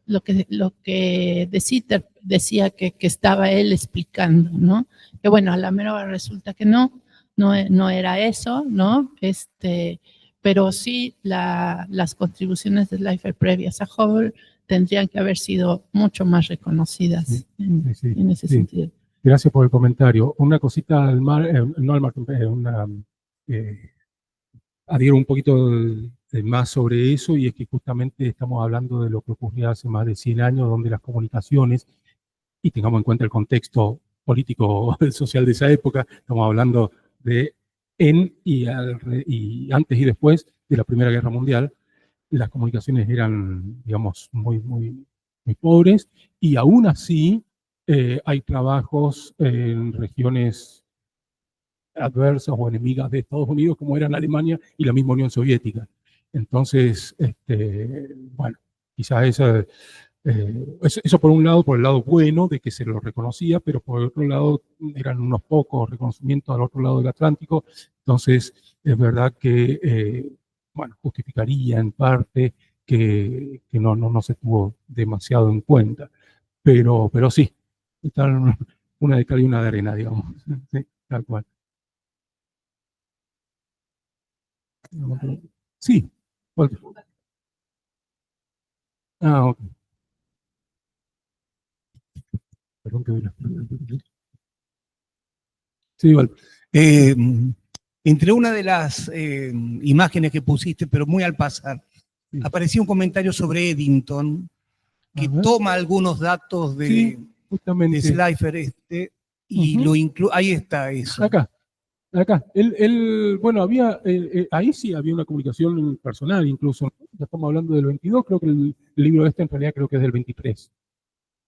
lo que De Sitter decía que estaba él explicando, ¿no? Que bueno, a la mera hora resulta que no era eso, ¿no? Pero sí las contribuciones de Slipher previas a Hubble tendrían que haber sido mucho más reconocidas en ese sentido. Gracias por el comentario. Una cosita al no al margen, adhiero un poquito más sobre eso, y es que justamente estamos hablando de lo que ocurría hace más de 100 años, donde las comunicaciones, y tengamos en cuenta el contexto político social de esa época, estamos hablando de y antes y después de la Primera Guerra Mundial, las comunicaciones eran, digamos, muy pobres, y aún así hay trabajos en regiones adversas o enemigas de Estados Unidos, como eran Alemania y la misma Unión Soviética. Entonces, bueno, quizás eso por un lado, por el lado bueno de que se lo reconocía, pero por otro lado eran unos pocos reconocimientos al otro lado del Atlántico. Entonces, es verdad que, bueno, justificaría en parte que no se tuvo demasiado en cuenta. Pero sí, están una de cal y una de arena, digamos. Sí, tal cual. Sí. Ok. Perdón que sí, vale. Entre una de las imágenes que pusiste, pero muy al pasar, Sí. aparecía un comentario sobre Eddington, que Ajá. toma algunos datos Sí, de justamente. Slifer y lo incluye. Ahí está eso. Acá. Bueno, ahí sí había una comunicación personal incluso. Ya estamos hablando del 22, creo que el libro en realidad creo que es del 23.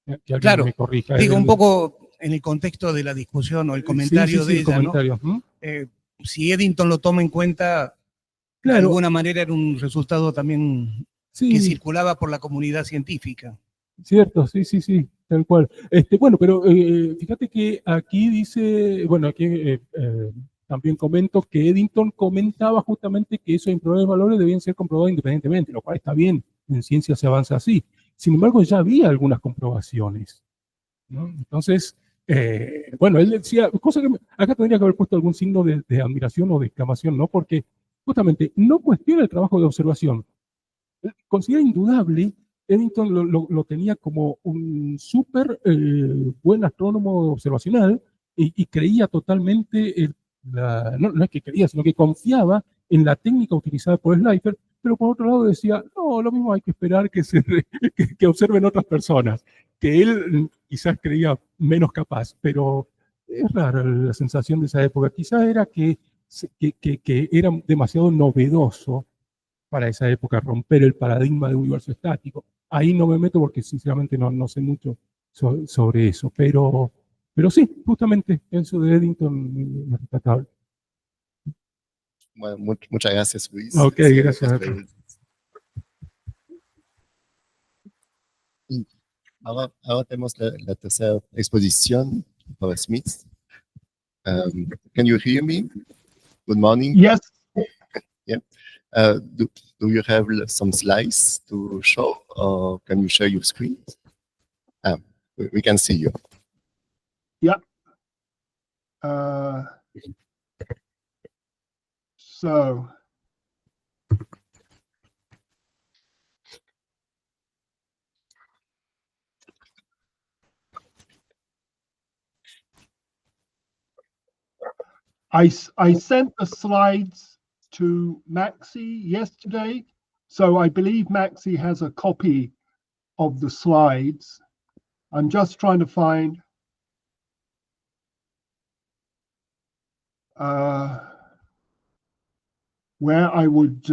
Que alguien Claro, me corrija. digo un poco en el contexto de la discusión o el comentario de el ella, comentario. ¿no? Si Eddington lo toma en cuenta, de Claro, alguna manera era un resultado también que sí, circulaba por la comunidad científica. cierto, sí, tal cual. Bueno, pero fíjate que aquí dice, bueno, aquí también comento que Eddington comentaba justamente que esos improbables valores debían ser comprobados independientemente, lo cual está bien, en ciencia se avanza así. Sin embargo, ya había algunas comprobaciones, ¿no? Entonces, bueno, él decía, cosa que acá tendría que haber puesto algún signo de admiración o de exclamación, ¿no? Porque justamente no cuestiona el trabajo de observación. Considera indudable, Eddington lo tenía como un súper buen astrónomo observacional, y creía totalmente, no es que creía, sino que confiaba en la técnica utilizada por Slipher, pero por otro lado decía, no, lo mismo hay que esperar que observen otras personas, que él quizás creía menos capaz, pero es rara la sensación de esa época. Quizás era que era demasiado novedoso para esa época, romper el paradigma del universo estático. Ahí no me meto porque sinceramente no sé mucho sobre eso, pero sí, justamente eso de Eddington es rescatable. Bueno, muchas gracias, Luis. Ok, Sí, gracias. Y ahora tenemos la tercera exposición para Smith. Can you hear me? Good morning. Yes. Yeah. Do you have some slides to show, or can you share your screen? We can see you. Yeah. So I sent the slides to Maxi yesterday, so I believe Maxi has a copy of the slides. I'm just trying to find where I would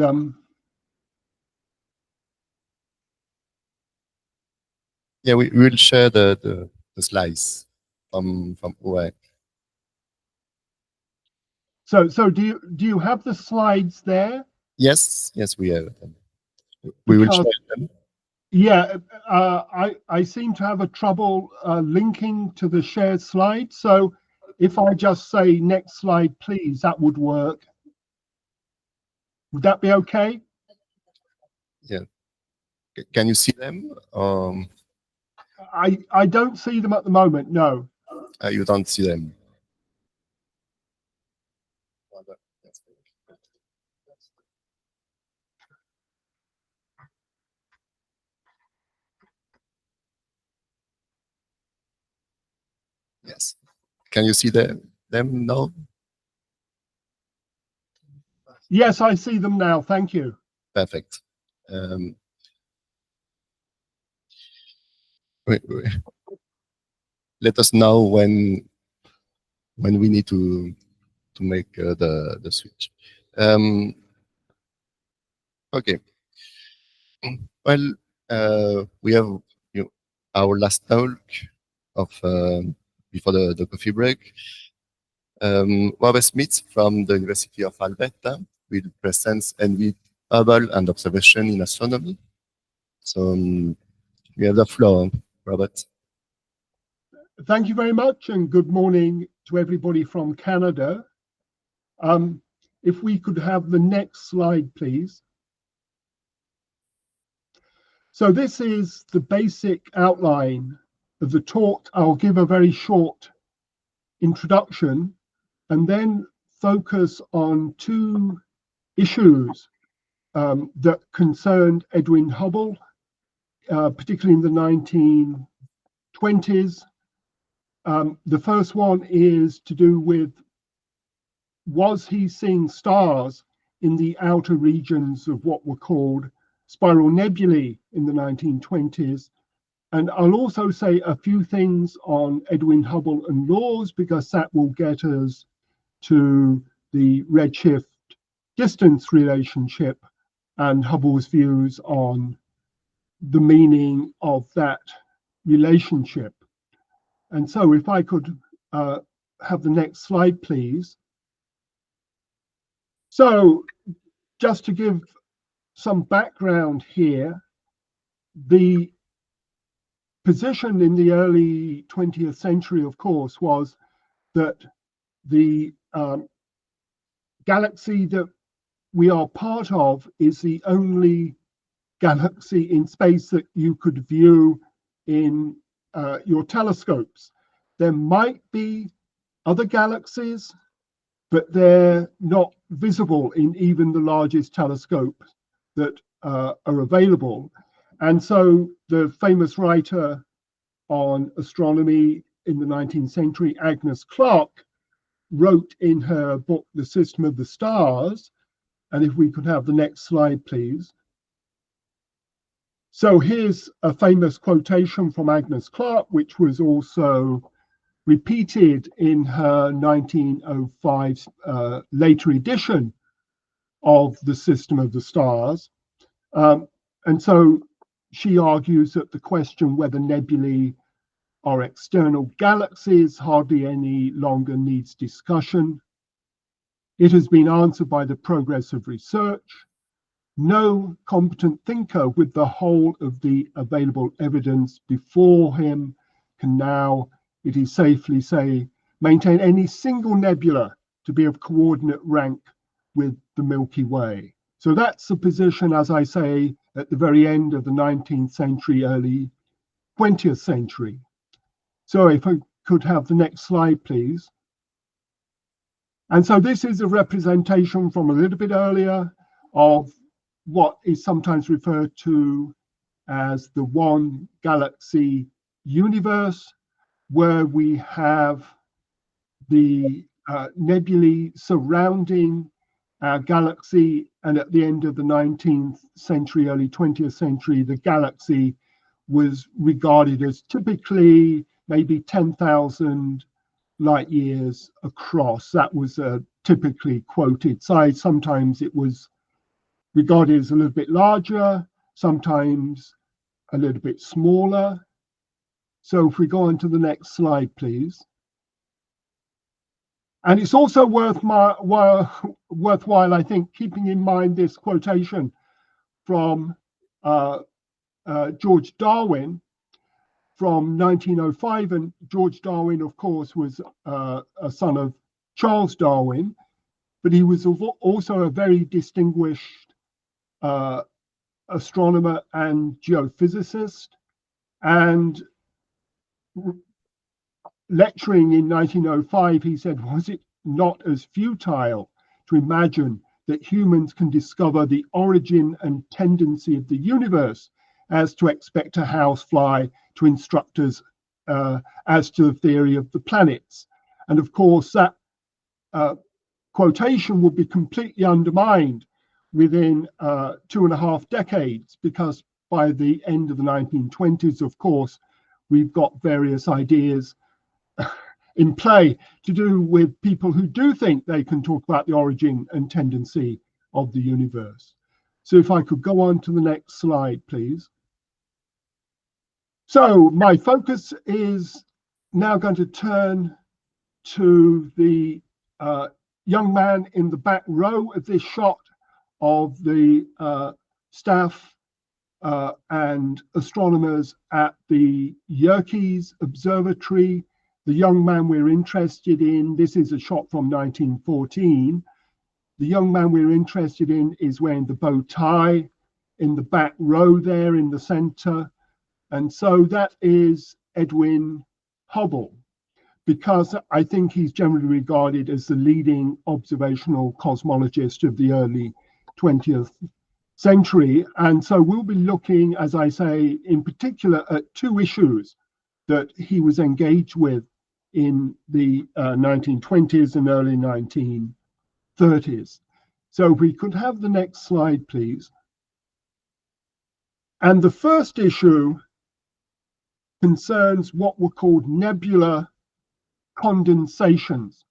Yeah, we will share the slides from OI. So do you have the slides there? Yes, we have them. We will share them. Yeah, I seem to have a trouble linking to the shared slide. So if I just say next slide, please, that would work. Would that be okay? Yeah. Can you see them? I don't see them at the moment, no. You don't see them. Yes. Can you see them now? Yes, I see them now. Thank you. Perfect. Let us know when we need to make the switch. Okay. Well, we have our last talk of before the coffee break. Robert Smith from the University of Alberta will present with Hubble and observation in astronomy. So you have the floor, Robert. Thank you very much, and good morning to everybody from Canada. If we could have the next slide, please. So this is the basic outline of the talk. I'll give a very short introduction and then focus on two issues that concerned Edwin Hubble, particularly in the 1920s. The first one is to do with, was he seeing stars in the outer regions of what were called spiral nebulae in the 1920s? And I'll also say a few things on Edwin Hubble and laws, because that will get us to the redshift distance relationship and Hubble's views on the meaning of that relationship. And so if I could have the next slide, please. So just to give some background here, the position in the early 20th century, of course, was that the galaxy that we are part of is the only galaxy in space that you could view in your telescopes. There might be other galaxies, but they're not visible in even the largest telescopes that are available. And so the famous writer on astronomy in the 19th century, Agnes Clerk, wrote in her book, The System of the Stars, and if we could have the next slide, please. So here's a famous quotation from Agnes Clerk, which was also repeated in her 1905 later edition of The System of the Stars. And so she argues that the question whether nebulae are external galaxies hardly any longer needs discussion. It has been answered by the progress of research. No competent thinker with the whole of the available evidence before him can now, it is safely say, maintain any single nebula to be of coordinate rank with the Milky Way. So that's the position, as I say, at the very end of the 19th century, early 20th century. So if I could have the next slide, please. And so this is a representation from a little bit earlier of what is sometimes referred to as the one galaxy universe, where we have the nebulae surrounding our galaxy, and at the end of the 19th century, early 20th century, the galaxy was regarded as typically maybe 10,000 light years across. That was a typically quoted size. Sometimes it was regarded as a little bit larger, sometimes a little bit smaller. So if we go on to the next slide, please. And it's also worthwhile, I think, keeping in mind this quotation from George Darwin from 1905. And George Darwin, of course, was a son of Charles Darwin, but he was also a very distinguished astronomer and geophysicist. And lecturing in 1905, he said, was it not as futile to imagine that humans can discover the origin and tendency of the universe as to expect a housefly to instruct us as to the theory of the planets. And of course, that quotation will be completely undermined within 2.5 decades, because by the end of the 1920s, of course, we've got various ideas in play to do with people who do think they can talk about the origin and tendency of the universe. So if I could go on to the next slide, please. So my focus is now going to turn to the young man in the back row of this shot of the staff and astronomers at the Yerkes Observatory. The young man we're interested in, this is a shot from 1914. The young man we're interested in is wearing the bow tie in the back row there in the center. And so that is Edwin Hubble, because I think he's generally regarded as the leading observational cosmologist of the early 20th century. And so we'll be looking, as I say, in particular at two issues that he was engaged with in the 1920s and early 1930s. So if we could have the next slide, please. And the first issue concerns what were called nebular condensations.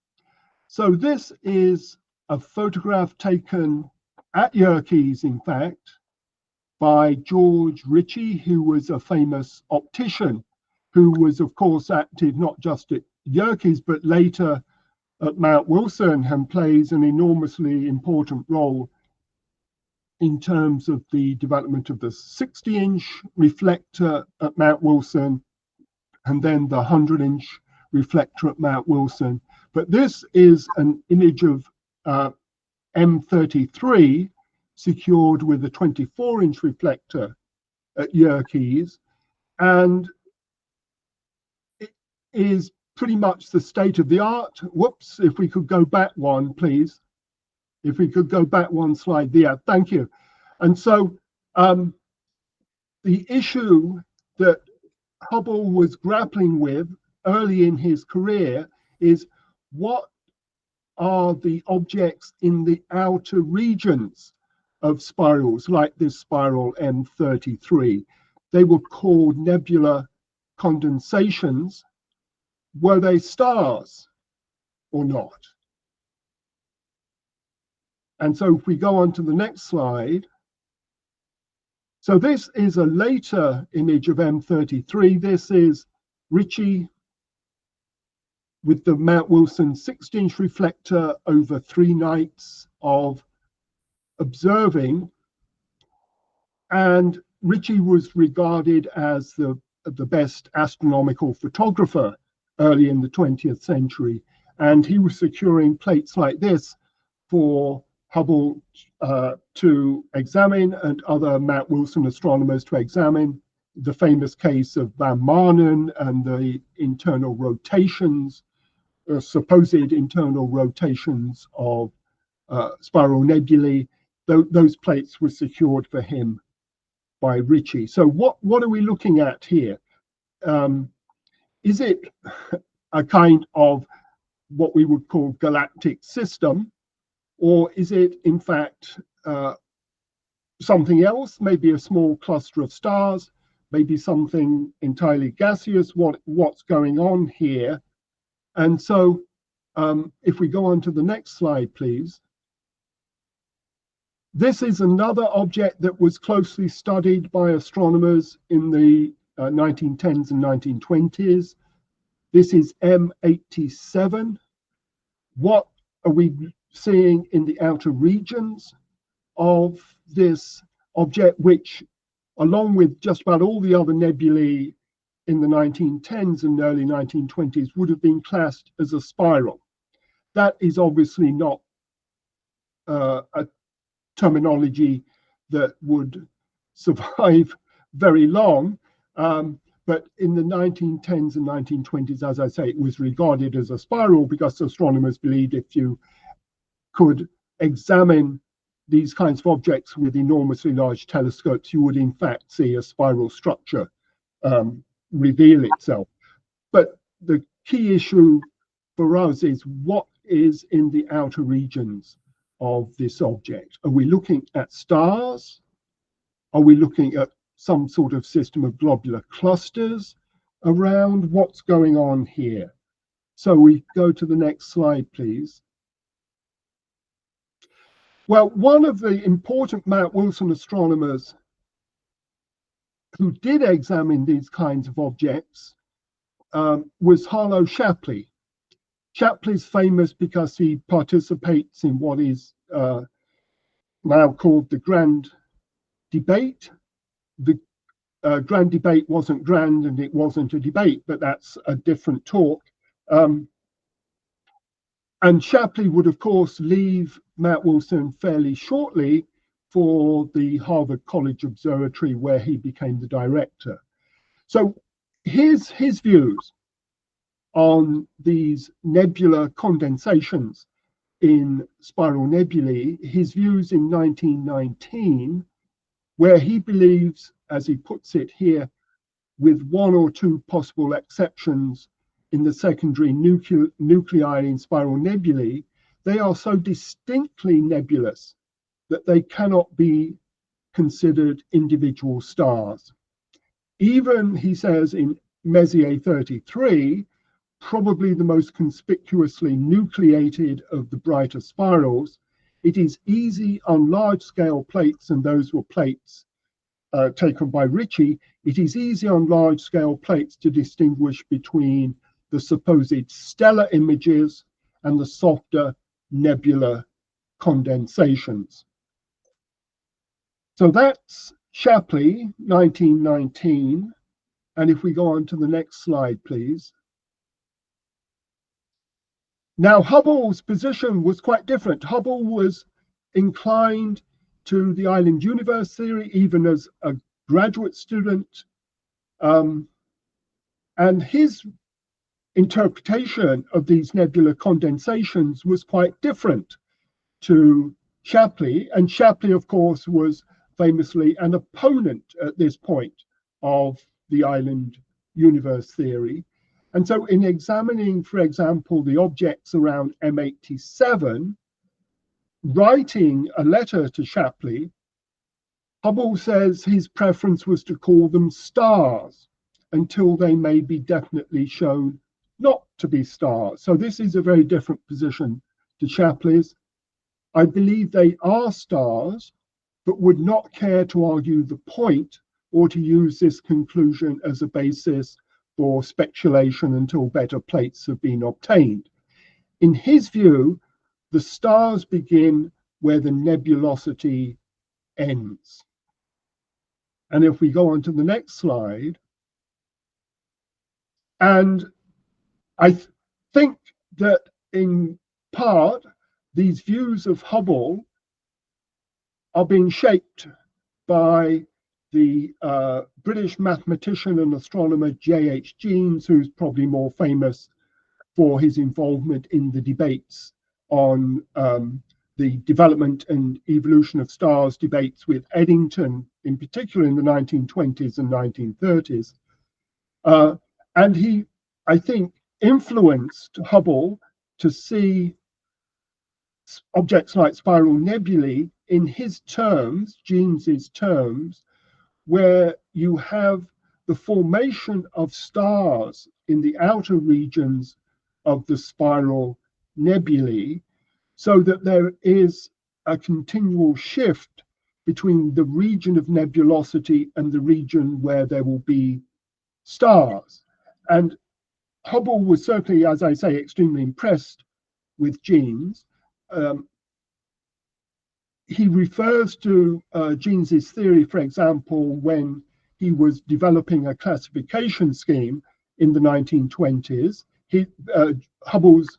So this is a photograph taken at Yerkes, in fact, by George Ritchie, who was a famous optician, who was, of course, active not just at Yerkes, but later at Mount Wilson, and plays an enormously important role in terms of the development of the 60-inch reflector at Mount Wilson, and then the 100-inch reflector at Mount Wilson. But this is an image of M33 secured with a 24-inch reflector at Yerkes, and it is pretty much the state of the art. Whoops, if we could go back one, please. If we could go back one slide there, thank you. And so the issue that Hubble was grappling with early in his career is, what are the objects in the outer regions of spirals, like this spiral M33? They were called nebular condensations. Were they stars or not? And so if we go on to the next slide. So this is a later image of M33. This is Ritchie with the Mount Wilson 16-inch reflector over 3 nights of observing. And Ritchie was regarded as the best astronomical photographer early in the 20th century. And he was securing plates like this for Hubble to examine, and other Mount Wilson astronomers to examine. The famous case of Van Maanen and the internal rotations, supposed internal rotations of spiral nebulae. Those plates were secured for him by Ritchie. So what are we looking at here? Is it a kind of what we would call galactic system, or is it in fact something else, maybe a small cluster of stars, maybe something entirely gaseous? What's going on here? And so if we go on to the next slide, please. This is another object that was closely studied by astronomers in the 1910s and 1920s. This is M87. What are we seeing in the outer regions of this object, which, along with just about all the other nebulae in the 1910s and early 1920s, would have been classed as a spiral? That is obviously not a terminology that would survive very long. But in the 1910s and 1920s, as I say, it was regarded as a spiral because astronomers believed if you could examine these kinds of objects with enormously large telescopes, you would in fact see a spiral structure reveal itself. But the key issue for us is what is in the outer regions of this object. Are we looking at stars? Are we looking at some sort of system of globular clusters around? What's going on here? So we go to the next slide, please. Well, one of the important Mount Wilson astronomers who did examine these kinds of objects was Harlow Shapley. Shapley's famous because he participates in what is now called the Grand Debate. The Grand Debate wasn't grand and it wasn't a debate, but that's a different talk. And Shapley would, of course, leave Mount Wilson fairly shortly for the Harvard College Observatory, where he became the director. So his views on these nebular condensations in spiral nebulae, his views in 1919, where he believes, as he puts it here, with one or two possible exceptions in the secondary nuclei in spiral nebulae, they are so distinctly nebulous that they cannot be considered individual stars. Even, he says, in Messier 33, probably the most conspicuously nucleated of the brighter spirals, it is easy on large-scale plates, and those were plates taken by Ritchie, it is easy on large-scale plates to distinguish between the supposed stellar images and the softer nebular condensations. So that's Shapley, 1919. And if we go on to the next slide, please. Now, Hubble's position was quite different. Hubble was inclined to the island universe theory, even as a graduate student. And his interpretation of these nebular condensations was quite different to Shapley. And Shapley, of course, was famously an opponent at this point of the island universe theory. And so in examining, for example, the objects around M87, writing a letter to Shapley, Hubble says his preference was to call them stars until they may be definitely shown not to be stars. So this is a very different position to Shapley's. I believe they are stars, but would not care to argue the point or to use this conclusion as a basis for speculation until better plates have been obtained. In his view, the stars begin where the nebulosity ends. And if we go on to the next slide, and I think that in part, these views of Hubble are being shaped by the British mathematician and astronomer J.H. Jeans, who's probably more famous for his involvement in the debates on the development and evolution of stars debates with Eddington, in particular in the 1920s and 1930s. And he, I think, influenced Hubble to see objects like spiral nebulae in his terms, Jeans's terms, where you have the formation of stars in the outer regions of the spiral nebulae, so that there is a continual shift between the region of nebulosity and the region where there will be stars. And Hubble was certainly, as I say, extremely impressed with Jeans. He refers to Jeans's theory, for example, when he was developing a classification scheme in the 1920s. Hubble's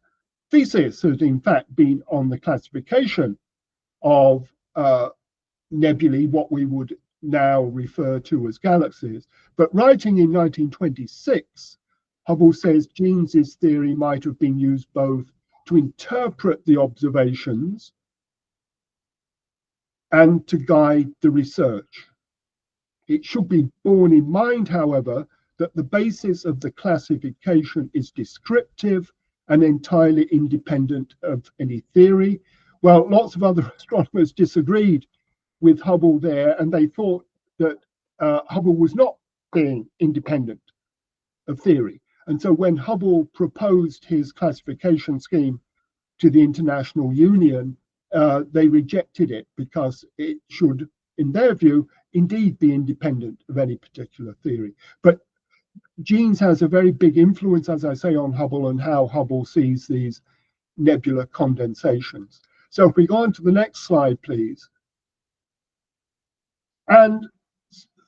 thesis had in fact been on the classification of nebulae, what we would now refer to as galaxies. But writing in 1926, Hubble says Jeans's theory might have been used both to interpret the observations and to guide the research. It should be borne in mind, however, that the basis of the classification is descriptive and entirely independent of any theory. Well, lots of other astronomers disagreed with Hubble there, and they thought that Hubble was not being independent of theory. And so when Hubble proposed his classification scheme to the International Union, they rejected it because it should, in their view, indeed be independent of any particular theory. But Jeans has a very big influence, as I say, on Hubble and how Hubble sees these nebular condensations. So if we go on to the next slide, please. And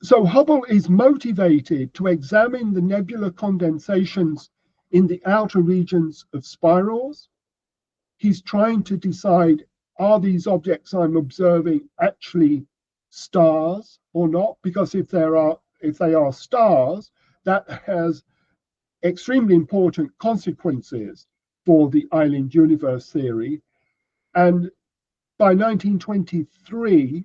so Hubble is motivated to examine the nebular condensations in the outer regions of spirals. He's trying to decide, are these objects I'm observing actually stars or not? Because if they are stars, that has extremely important consequences for the island universe theory. And by 1923,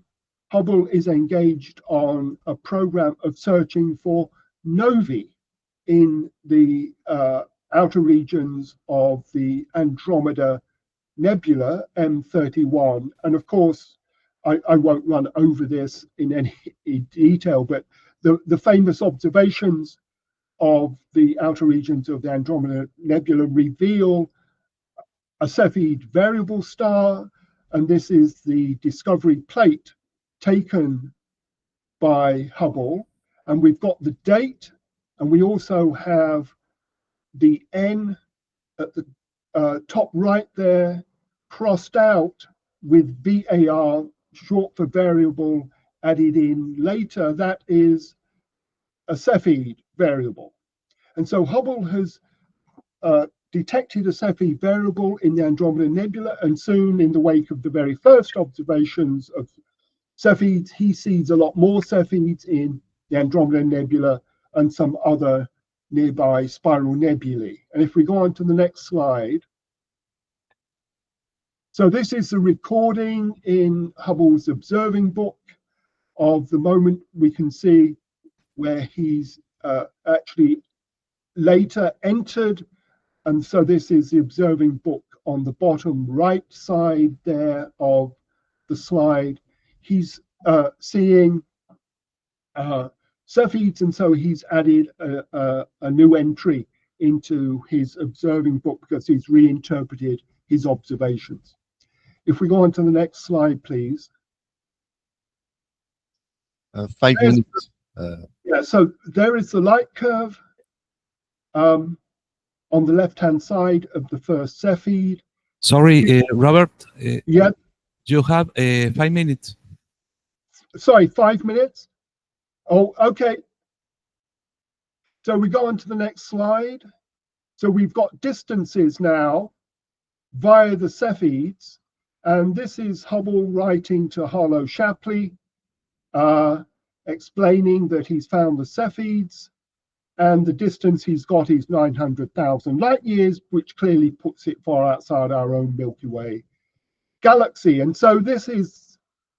Hubble is engaged on a program of searching for novae in the outer regions of the Andromeda Nebula, M31. And of course, I won't run over this in any detail, but the famous observations of the outer regions of the Andromeda Nebula reveal a Cepheid variable star, and this is the discovery plate taken by Hubble, and we've got the date, and we also have the N at the top right there, crossed out with VAR, short for variable, added in later. That is a Cepheid variable. And so Hubble has detected a Cepheid variable in the Andromeda Nebula, and soon, in the wake of the very first observations of Cepheids, he sees a lot more Cepheids in the Andromeda Nebula and some other nearby spiral nebulae. And if we go on to the next slide. So this is the recording in Hubble's observing book of the moment we can see where he's actually later entered. And so this is the observing book on the bottom right side there of the slide. He's seeing Cepheids, and so he's added a new entry into his observing book because he's reinterpreted his observations. If we go on to the next slide, please. 5 minutes. Yeah, so there is the light curve on the left-hand side of the first Cepheid. Sorry, Robert. Yeah. You have 5 minutes. Sorry, 5 minutes? Oh, okay. So we go on to the next slide. So we've got distances now via the Cepheids. And this is Hubble writing to Harlow Shapley, explaining that he's found the Cepheids, and the distance he's got is 900,000 light years, which clearly puts it far outside our own Milky Way galaxy. And so this is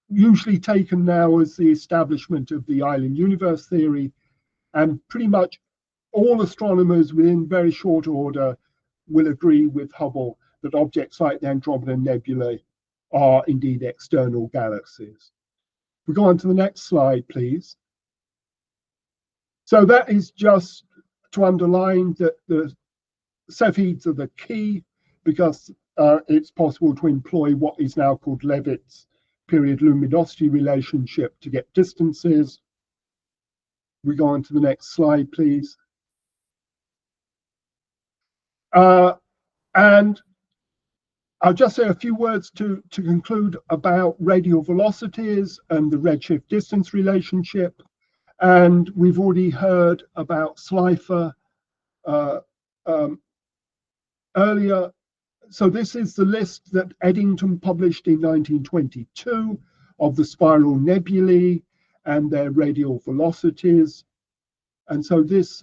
usually taken now as the establishment of the island universe theory, and pretty much all astronomers within very short order will agree with Hubble that objects like the Andromeda Nebula are indeed external galaxies. We go on to the next slide, please. So that is just to underline that the Cepheids are the key, because it's possible to employ what is now called Leavitt's period luminosity relationship to get distances. We go on to the next slide, please. And I'll just say a few words to conclude about radial velocities and the redshift distance relationship. And we've already heard about Slipher earlier. So this is the list that Eddington published in 1922 of the spiral nebulae and their radial velocities. And so this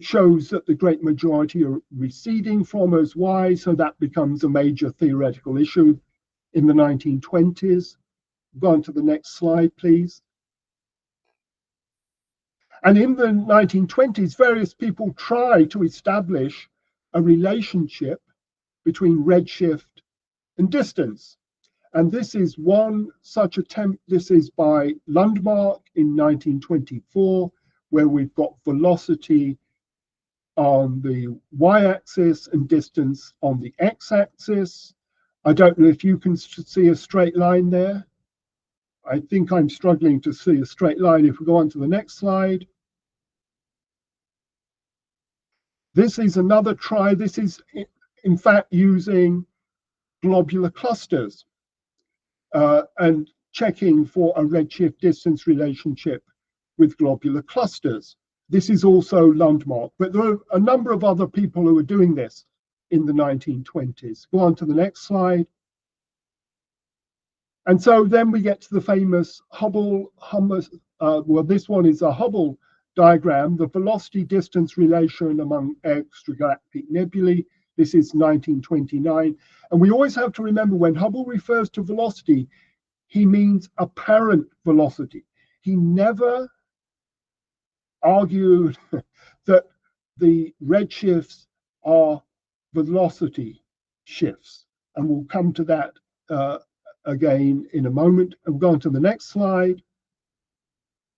shows that the great majority are receding from us. Why? So that becomes a major theoretical issue in the 1920s. Go on to the next slide, please. And in the 1920s, various people try to establish a relationship between redshift and distance. And this is one such attempt. This is by Lundmark in 1924, where we've got velocity on the y-axis and distance on the x-axis. I don't know if you can see a straight line there. I think I'm struggling to see a straight line. If we go on to the next slide. This is another try. This is, in fact, using globular clusters and checking for a redshift distance relationship with globular clusters. This is also Lundmark, but there are a number of other people who are doing this in the 1920s. Go on to the next slide. And so then we get to the famous Hubble, well, this one is a Hubble diagram, the velocity distance relation among extragalactic nebulae. This is 1929. And we always have to remember when Hubble refers to velocity, he means apparent velocity. He never argued that the redshifts are velocity shifts. And we'll come to that again in a moment. I'm going to the next slide.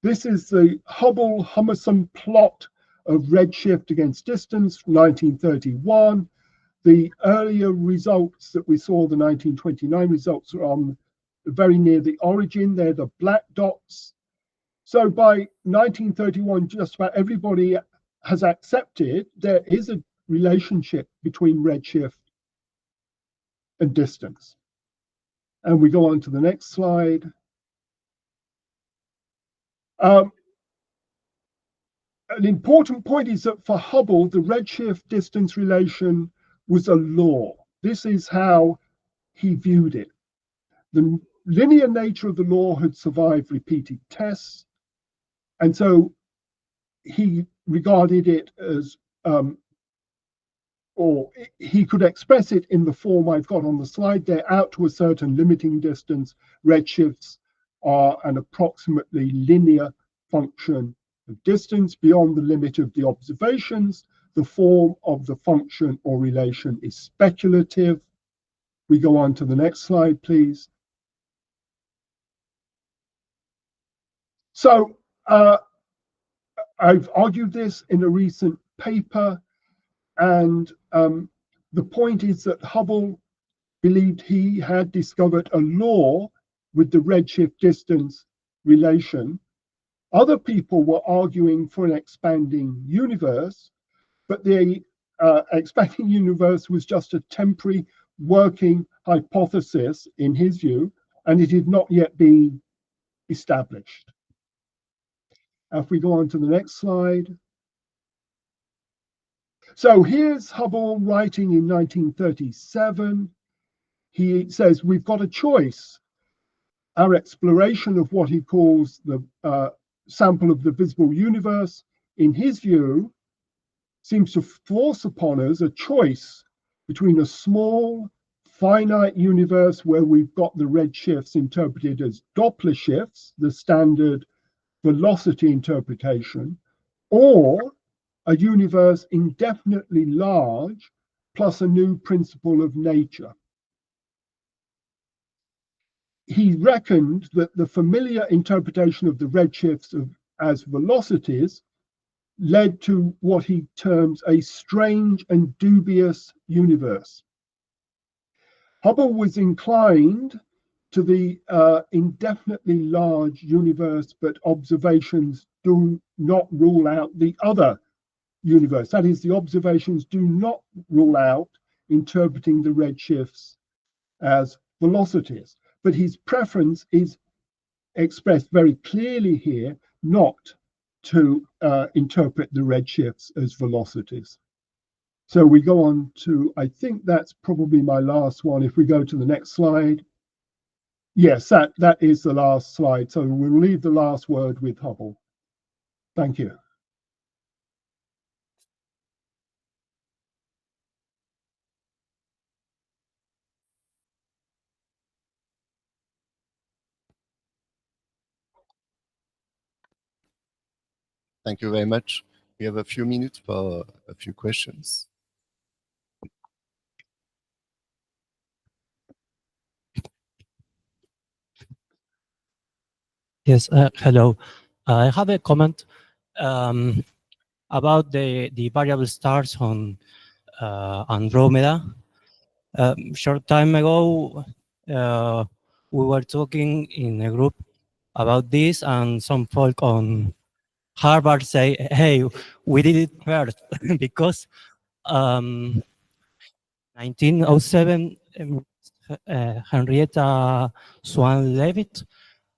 This is the Hubble-Humason plot of redshift against distance, 1931. The earlier results that we saw, the 1929 results, are on very near the origin. They're the black dots. So by 1931, just about everybody has accepted there is a relationship between redshift and distance. And we go on to the next slide. An important point is that for Hubble, the redshift distance relation was a law. This is how he viewed it. The linear nature of the law had survived repeated tests, and so he regarded it as, or he could express it in the form I've got on the slide there. Out to a certain limiting distance, redshifts are an approximately linear function of distance. Beyond the limit of the observations, the form of the function or relation is speculative. We go on to the next slide, please. So I've argued this in a recent paper, and the point is that Hubble believed he had discovered a law with the redshift distance relation. Other people were arguing for an expanding universe, but the expanding universe was just a temporary working hypothesis in his view, and it had not yet been established. If we go on to the next slide. So here's Hubble writing in 1937. He says, we've got a choice. Our exploration of what he calls the sample of the visible universe, in his view, seems to force upon us a choice between a small, finite universe where we've got the redshifts interpreted as Doppler shifts, the standard velocity interpretation, or a universe indefinitely large plus a new principle of nature. He reckoned that the familiar interpretation of the redshifts as velocities led to what he terms a strange and dubious universe. Hubble was inclined to the indefinitely large universe, but observations do not rule out the other universe. That is, the observations do not rule out interpreting the redshifts as velocities. But his preference is expressed very clearly here, not to interpret the redshifts as velocities. So we go on to, I think that's probably my last one. If we go to the next slide. Yes, that is the last slide. So we'll leave the last word with Hubble. Thank you. Thank you very much. We have a few minutes for a few questions. Yes, hello. I have a comment about the variable stars on Andromeda. Short time ago, we were talking in a group about this, and some folk on Harvard say, "Hey, we did it first," because 1907, Henrietta Swan Leavitt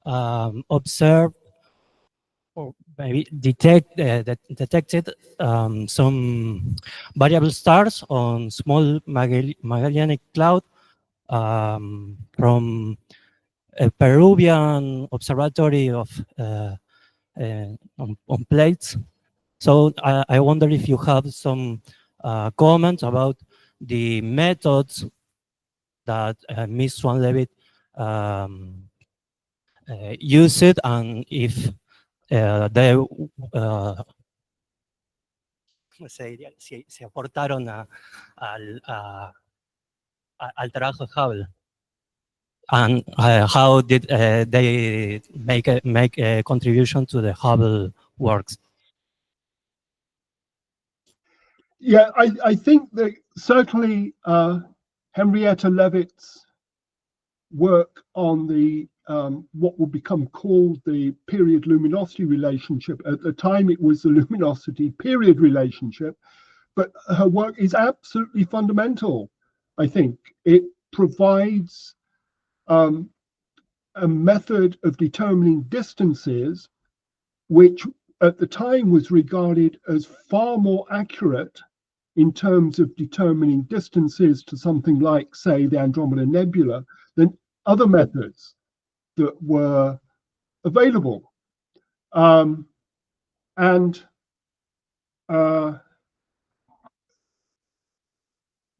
observed or maybe detected some variable stars on small Magellanic Cloud from a Peruvian observatory of on plates. So I wonder if you have some comments about the methods that Miss Swan Leavitt used it, and if they se aportaron al trabajo de Hubble, and how did they make a contribution to the Hubble works? Yeah, I think that certainly Henrietta Leavitt's work on the what will become called the period luminosity relationship. At the time, it was the luminosity period relationship, but her work is absolutely fundamental. I think it provides a method of determining distances, which at the time was regarded as far more accurate in terms of determining distances to something like, say, the Andromeda Nebula than other methods that were available. The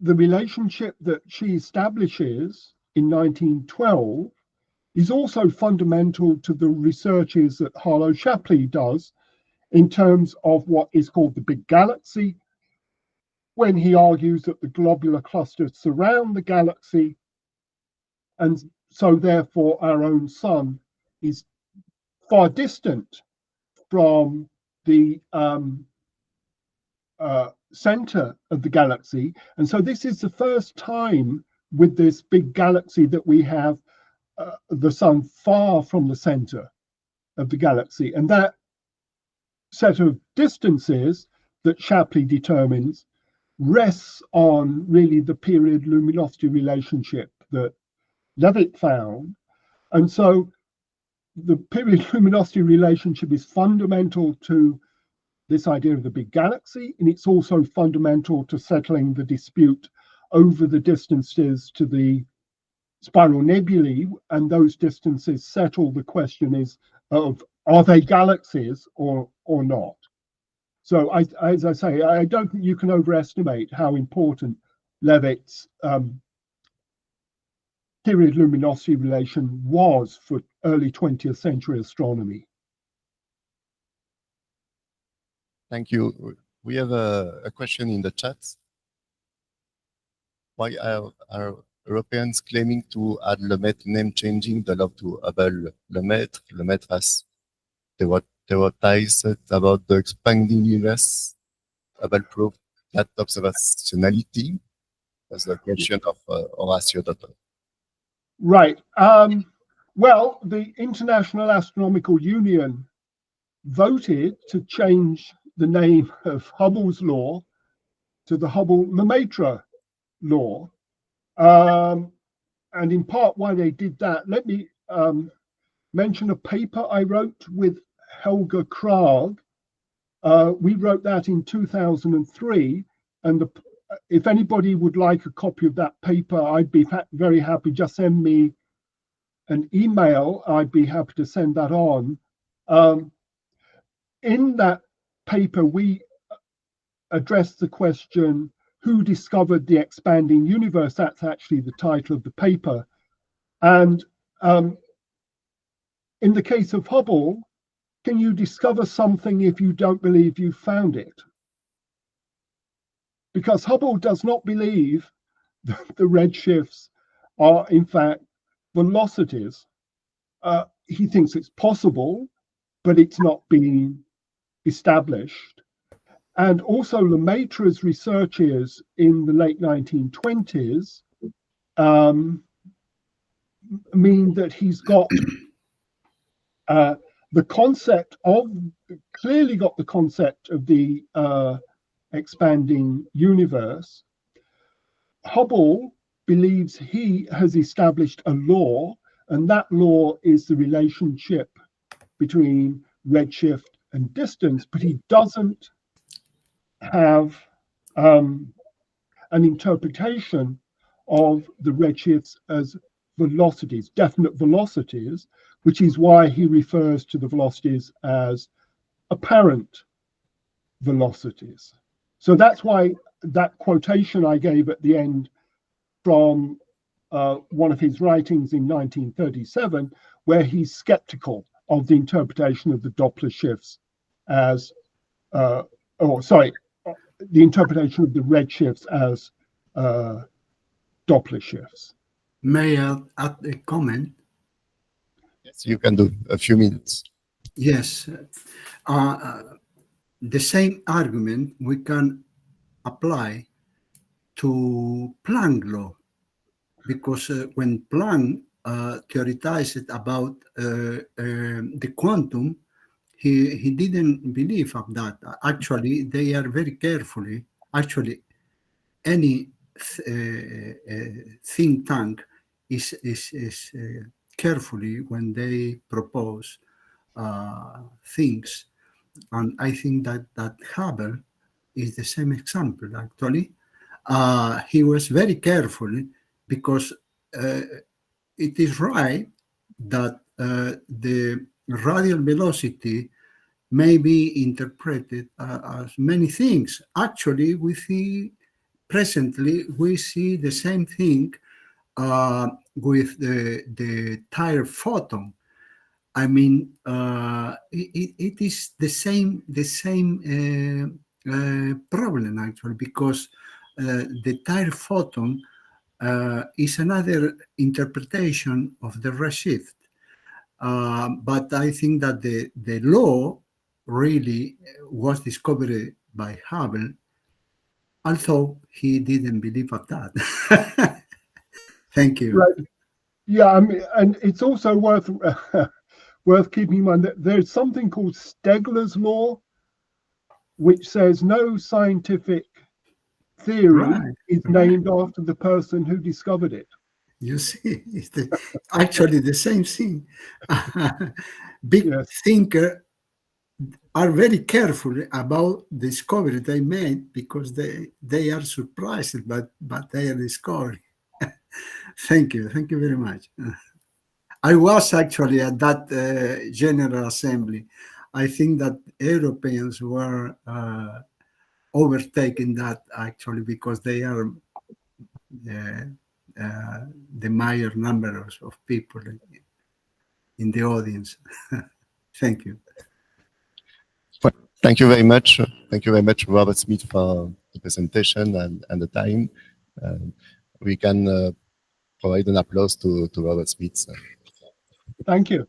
relationship that she establishes in 1912 is also fundamental to the researches that Harlow Shapley does in terms of what is called the big galaxy, when he argues that the globular clusters surround the galaxy, and so therefore our own sun is far distant from the center of the galaxy. And so this is the first time with this big galaxy that we have the sun far from the center of the galaxy. And that set of distances that Shapley determines rests on really the period luminosity relationship that Leavitt found. And so the period luminosity relationship is fundamental to this idea of the big galaxy, and it's also fundamental to settling the dispute over the distances to the spiral nebulae, and those distances settle the question is of are they galaxies or not. So as I say, I don't think you can overestimate how important Leavitt's period luminosity relation was for early 20th century astronomy. Thank you. We have a question in the chat. Why are Europeans claiming to add Lemaitre name changing the love to Hubble? Lemaitre has theorized about the expanding universe. Hubble proved that observationality. That's the question of Horacio Dotto. Right. Well, the International Astronomical Union voted to change the name of Hubble's law to the Hubble-Lemaitre law. And in part why they did that, let me mention a paper I wrote with Helga Krag. We wrote that in 2003, and if anybody would like a copy of that paper, I'd be very happy. Just send me an email. I'd be happy to send that on. In that paper, we addressed the question, who discovered the expanding universe? That's actually the title of the paper. And in the case of Hubble, can you discover something if you don't believe you found it? Because Hubble does not believe that the redshifts are in fact velocities. He thinks it's possible, but it's not been established. And also Lemaitre's researches in the late 1920s mean that he's got the concept of, clearly got the concept of the expanding universe. Hubble believes he has established a law, and that law is the relationship between redshift and distance, but he doesn't have an interpretation of the redshifts as velocities, definite velocities, which is why he refers to the velocities as apparent velocities. So that's why that quotation I gave at the end from one of his writings in 1937, where he's skeptical of the interpretation of the Doppler shifts as, the interpretation of the red shifts as Doppler shifts. May I add a comment? Yes, you can do a few minutes. Yes. The same argument we can apply to Planck law, because when Planck theorized about the quantum, he didn't believe of that. Actually, they are very carefully, actually, any think tank is carefully when they propose things. And I think that Hubble is the same example, actually. He was very careful because it is right that the radial velocity may be interpreted as many things. Actually, presently we see the same thing with the tire photon. I mean, it is the same problem, actually, because the tire photon is another interpretation of the redshift. But I think that the law really was discovered by Hubble, although he didn't believe of that. Thank you. Right. Yeah, I mean, and it's also worth keeping in mind that there's something called Stegler's law, which says no scientific theory is named after the person who discovered it. You see, it's actually the same thing. Big thinkers are very careful about the discovery they made because they are surprised by their discovery. Thank you very much. I was actually at that General Assembly. I think that Europeans were overtaking that actually because they are the major number of people in the audience. Thank you. Thank you very much. Thank you very much, Robert Smith, for the presentation and the time. We can provide an applause to Robert Smith. Thank you.